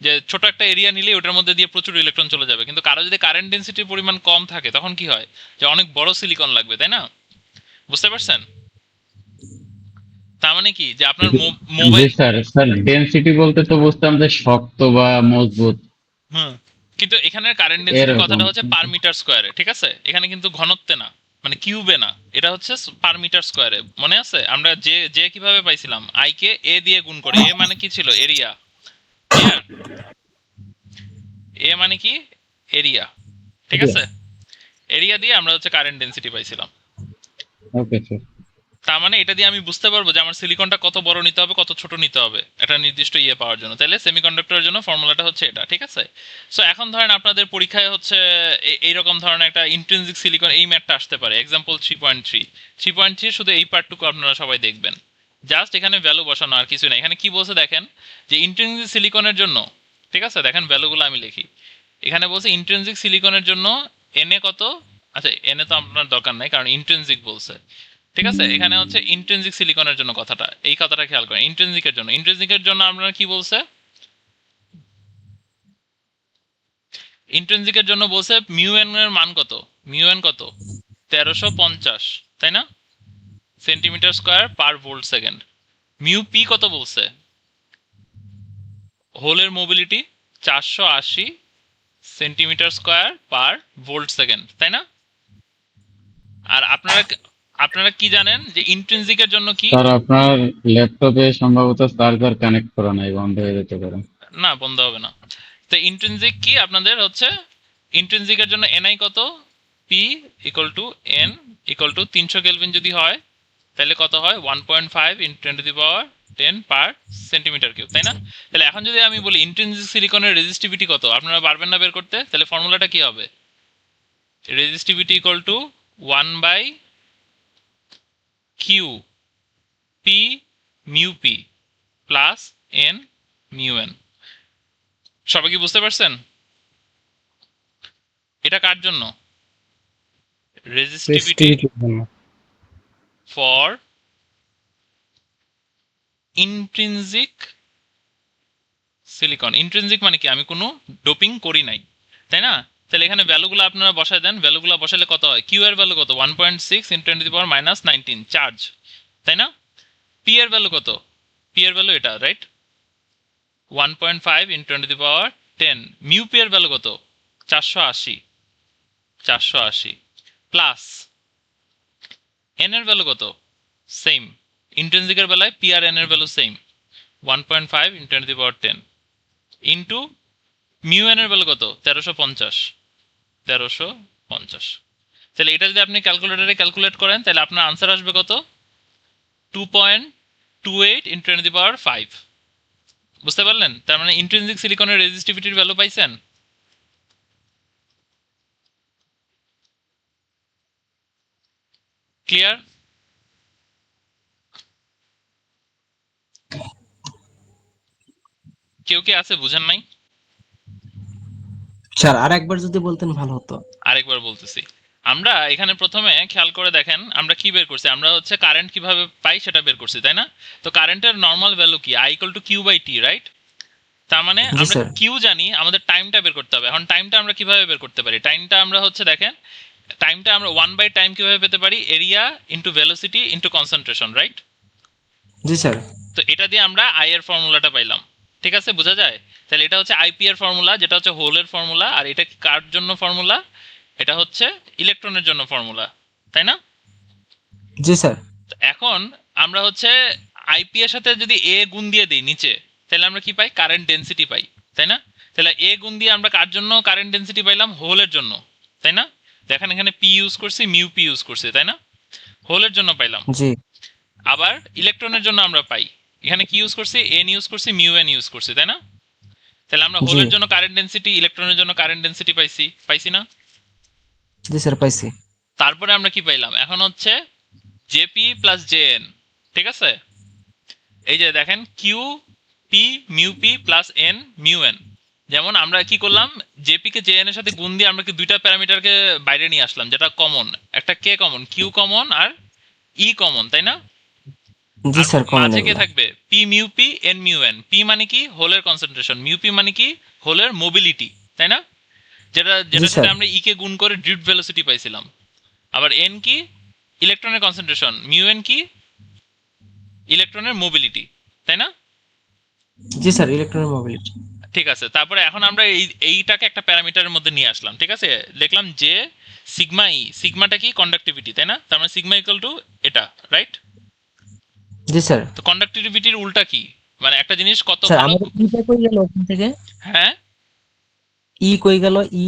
যে ছোট একটা এরিয়া নিলে ওটার মধ্যে দিয়ে প্রচুর ইলেকট্রন চলে যাবে। কিন্তু কারো যদি কারেন্ট ডেনসিটির পরিমাণ কম থাকে তখন কি হয়? যে অনেক বড় সিলিকন লাগবে, তাই না? বুঝতে পারছেন? তার মানে কি যে আপনার G mobile. Sir. Sir density বলতে তো বুঝতাম যে শক্ত বা মজবুত হুম, কিন্তু এখানে কারেন্ট ডেনসিটি এরকম। কথাটা হচ্ছে পার মিটার স্কয়ারে। ঠিক আছে, এখানে কিন্তু ঘনত্বে না, মানে কিউবে না, এটা হচ্ছে পার মিটার স্কয়ারে। মনে আছে আমরা যে যে কিভাবে পাইছিলাম? আই কে এ দিয়ে গুণ করে। এ মানে কি ছিল? এরিয়া। ক্লিয়ার? এ মানে কি? এরিয়া। ঠিক আছে, এরিয়া দিয়ে আমরা হচ্ছে কারেন্ট ডেনসিটি পাইছিলাম। Okay sir. তার মানে এটা দিয়ে আমি বুঝতে পারবো যে আমার সিলিকনটা কত বড় নিতে হবে কত ছোট নিতে হবে একটা নির্দিষ্ট ইয়ে পাওয়ার জন্য। তাহলে সেমিকন্ডাক্টরের জন্য ফর্মুলাটা হচ্ছে এটা। ঠিক আছে, সো এখন ধরেন আপনাদের পরীক্ষায় হচ্ছে এইরকম ধরনের একটা ইন্ট্রিনসিক সিলিকন এই ম্যাটটা আসতে পারে। এক্সাম্পল 3.3 শুধু এই পার্টটুকু আপনারা সবাই দেখবেন। জাস্ট এখানে ভ্যালু বসানো, আর কিছু না। এখানে কি বলছে দেখেন, যে ইন্ট্রিনসিক সিলিকনের জন্য, ঠিক আছে, দেখেন ভ্যালুগুলো আমি লিখি। এখানে বলছে ইন্ট্রিনসিক সিলিকনের জন্য এনএ কত। আচ্ছা, এনএ তো আপনার দরকার নাই কারণ ইন্ট্রিনসিক বলছে। ঠিক আছে, এখানে হচ্ছে ইন্ট্রিনসিক সিলিকনের জন্য কথাটা, এই কথাটা খেয়াল করেন। ইন্ট্রিনসিকের জন্য আপনারা কি বলছে? ইন্ট্রিনসিকের জন্য বলছে মিউ এন এর মান কত? মিউ এন কত? 1350, তাই না? Centimetre square per volt second. Mu P কত বলছে? হোলের mobility 480 centimetre square per volt second, তাই না? আর আপনারা কি জানেন যে ইন্ট্রিনসিকের জন্য কি? স্যার আপনার ল্যাপটপে সম্ভবত চার্জার কানেক্ট করা নাই, বন্ধ হয়ে যেতে পারে। না, বন্ধ হবে না। তো ইন্ট্রিনসিক কি আপনাদের হচ্ছে, ইন্ট্রিনসিকের জন্য এনআই কত? P equal to N equal to 300 kelvin যদি হয় তাহলে কত হয়? 1.5 × 10⁻10 পার সেন্টিমিটার কিউব, তাই না? তাহলে এখন যদি আমি বলি ইন্ট্রিনসিক সিলিকনের রেজিস্টিভিটি কত, আপনারা পারবেন না বের করতে? তাহলে ফর্মুলাটা কি হবে? Resistivity equal to 1/Q P mu P plus N mu N। সবাই কি বুঝতে পারছেন? এটা কার জন্য? রেজিস্টিভিটি রেজিস্টিভিটির জন্য। For intrinsic silicon. ইন্ট্রিনসিক মানে কি? আমি কোনো ডোপিং করি নাই, তাই না? তাহলে এখানে ভ্যালুগুলো আপনারা বসায় দেন। ভ্যালুগুলো বসালে কত হয়? কিউ এর ভ্যালু কত? 1.6 × 10⁻19 চার্জ, তাই না? পি এর ভ্যালু কত? পি এর ভ্যালু এটা, রাইট? 1.5 × 10⁻10। মিউ পি এর ভ্যালু কত? 480 প্লাস এন এর ভ্যালু কত? সেম। ইন্ট্রিনসিকের বেলায় পি আর এন এর value same, 1.5 × 10⁻10 into mu N এর ভ্যালু কত? 1350। তাহলে এটা যদি আপনি ক্যালকুলেটরে ক্যালকুলেট করেন তাহলে আপনার আনসার আসবে কত? 2.28 × 10⁻5। বুঝতে পারলেন? তার মানে ইন্ট্রিনসিক সিলিকনের রেজিস্টিভিটির ভ্যালু পাইছেন? ক্লিয়ার? কেউ কি আছে বুঝেন নাই? স্যার আরেকবার যদি বলতেন ভালো হতো। আরেকবার বলতেছি। আমরা এখানে প্রথমে খেয়াল করে দেখেন আমরা কি বের করছি। আমরা হচ্ছে কারেন্ট কিভাবে পাই সেটা বের করছি, তাই না? তো কারেন্টের নর্মাল ভ্যালু কি? I = Q/T, right? তার মানে জি আমরা স্যার। কিউ জানি, আমাদের টাইমটা বের করতে হবে। এখন টাইমটা আমরা কিভাবে বের করতে পারি? টাইমটা আমরা হচ্ছে দেখেন, টাইমটা আমরা 1/টাইম কিভাবে পেতে পারি? Area into velocity into concentration, right? জি স্যার। তো এটা দিয়ে আমরা আই এর ফর্মুলাটা পাইলাম। ঠিক আছে, বোঝা যায়? তাহলে এটা হচ্ছে আইপি এর ফর্মুলা, যেটা হচ্ছে হোলের ফর্মুলা। আর এটা কার জন্য ফর্মুলা? এটা হচ্ছে ইলেকট্রনের জন্য ফর্মুলা, তাই না? জি স্যার। তো এখন আমরা হচ্ছে আইপি এর সাথে যদি এ গুণ দিয়ে দিই নিচে, তাহলে আমরা কি পাই? কারেন্ট ডেনসিটি পাই, তাই না? তাহলে এ গুণ দিয়ে আমরা কার জন্য কারেন্ট ডেনসিটি পাইলাম? হোলের জন্য, তাই না? দেখেন এখানে পি ইউজ করছি, মিউ পি ইউজ করছি, তাই না? হোলের জন্য পাইলাম। জি আবার ইলেকট্রনের জন্য আমরা পাই, এখানে কি ইউজ করছি? এন ইউজ করছি, মিউ এন ইউজ করছি, তাই না? তাহলে আমরা জি। হোলের জন্য কারেন্ট ডেনসিটি, ইলেকট্রনের জন্য কারেন্ট ডেনসিটি পাইছি না? জি স্যার পাইছি। তারপরে আমরা কি পাইলাম? এখন হচ্ছে জেপি প্লাস জেএন, ঠিক আছে? এই যে দেখেন Q P mu P plus N mu N. যেমন আমরা কি করলাম, জেপি কে জেএন এর সাথে গুণ দিয়ে আমরা কি দুইটা প্যারামিটারকে বাইরে নিয়ে আসলাম, যেটা কমন, একটা কে কমন, কিউ কমন আর ই কমন, তাই না? জি স্যার কমন মাঝে কে এগুলো। থাকবে? P mu P N mu N. P মানে কি? হোলের কনসেন্ট্রেশন। মিউ পি মানে কি? হোলের মোবিলিটি, তাই না? যেটা জি সাথে স্যার। আমরা ই কে গুণ করে ড্রিফট ভেলোসিটি পাইছিলাম। আবার এন কি? ইলেকট্রনের কনসেন্ট্রেশন। মিউ এন কি? ইলেকট্রনের মোবিলিটি, তাই না? জি স্যার ইলেকট্রনিক মোবিলিটি। ঠিক আছে, তারপরে এখন আমরা এইটাকে একটা প্যারামিটারের মধ্যে নিয়ে আসলাম, ঠিক আছে? দেখলাম যে সিগমা ই, সিগমাটা কি? কন্ডাক্টিভিটি, তাই না? তার মানে সিগমা ইকুয়াল টু এটা, রাইট? জি স্যার। তো কন্ডাক্টিভিটির উল্টা কি? মানে একটা জিনিস কত স্যার ভালো। আমাদের ইটা কই গেল ওখান থেকে? হ্যাঁ, ই কই গেল? ই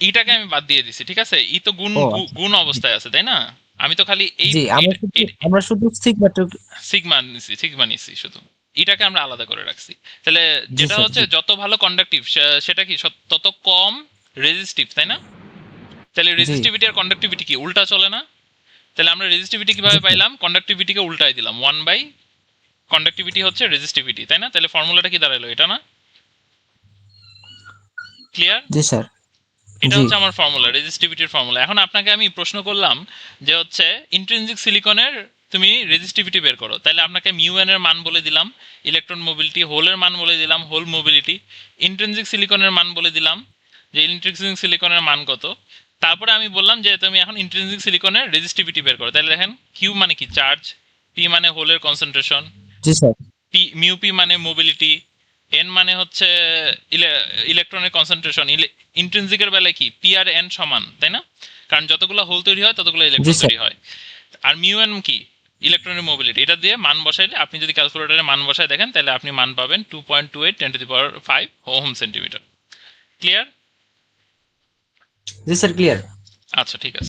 ইটাকে আমি বাদ দিয়ে দিছি, ঠিক আছে? ই তো গুণ ও আচ্ছা। গুণ অবস্থায় আছে, তাই না? আমি তো খালি এই জি আমরা শুধু সিগমাটুক। সিগমা নিছি শুধু। এটাকে আমরা আলাদা করে রাখছি। তাহলে জি যেটা স্যার হচ্ছে জি। যত ভালো কন্ডাক্টিভ সেটা কি তত কম রেজিস্টিভ, তাই না? তাহলে জি রেজিস্টিভিটি আর কন্ডাক্টিভিটি কি উল্টা চলে না? তাহলে আমরা রেজিস্টিভিটি কিভাবে জি পাইলাম? কন্ডাক্টিভিটিকে উল্টাই দিলাম, 1/, কন্ডাক্টিভিটি হচ্ছে রেজিস্টিভিটি, তাই না? তাহলে ফর্মুলাটা কি দাঁড়ালো? এটা না? ক্লিয়ার? জি স্যার। এটা জি হচ্ছে আমার ফর্মুলা, রেজিস্টিভিটির ফর্মুলা। এখন আপনাকে আমি প্রশ্ন করলাম যে হচ্ছে ইন্ট্রিনসিক সিলিকনের তুমি রেজিস্টিভিটি বের করো, তাহলে আপনাকে মিউ এন এর মান বলে দিলাম, ইলেকট্রন মোবিলিটি, হোলের মান বলে দিলাম, হোল মোবিলিটি, ইন্ট্রিনসিক সিলিকনের মান বলে দিলাম যে ইন্ট্রিনসিক সিলিকনের মান কত। তারপরে আমি বললাম যে তুমি এখন ইন্ট্রিনসিক সিলিকনের রেজিস্টিভিটি বের করো। তাহলে দেখেন কিউ মানে কি? চার্জ, পি মানে হোলের কনসেন্ট্রেশন, জি স্যার। পি মিউ পি মানে মোবিলিটি, এন মানে হচ্ছে ইলেকট্রনের কনসেন্ট্রেশন। ইন্ট্রিনসিকের বেলায় কি? পি আর এন সমান, তাই না? কারণ যতগুলো হোল তৈরি হয় ততগুলো ইলেকট্রন স্যার। তৈরি হয়। আর মিউ এন কি, ইলেকট্রনের মোবিলিটি। এটা দিয়ে মান বসাইলে, আপনি যদি ক্যালকুলেটরে মান বসায় দেখেন, তাহলে আপনি মান পাবেন 2.28 10⁵ ওহম সেন্টিমিটার। ক্লিয়ার? জি স্যার, ক্লিয়ার। আচ্ছা, ঠিক আছে।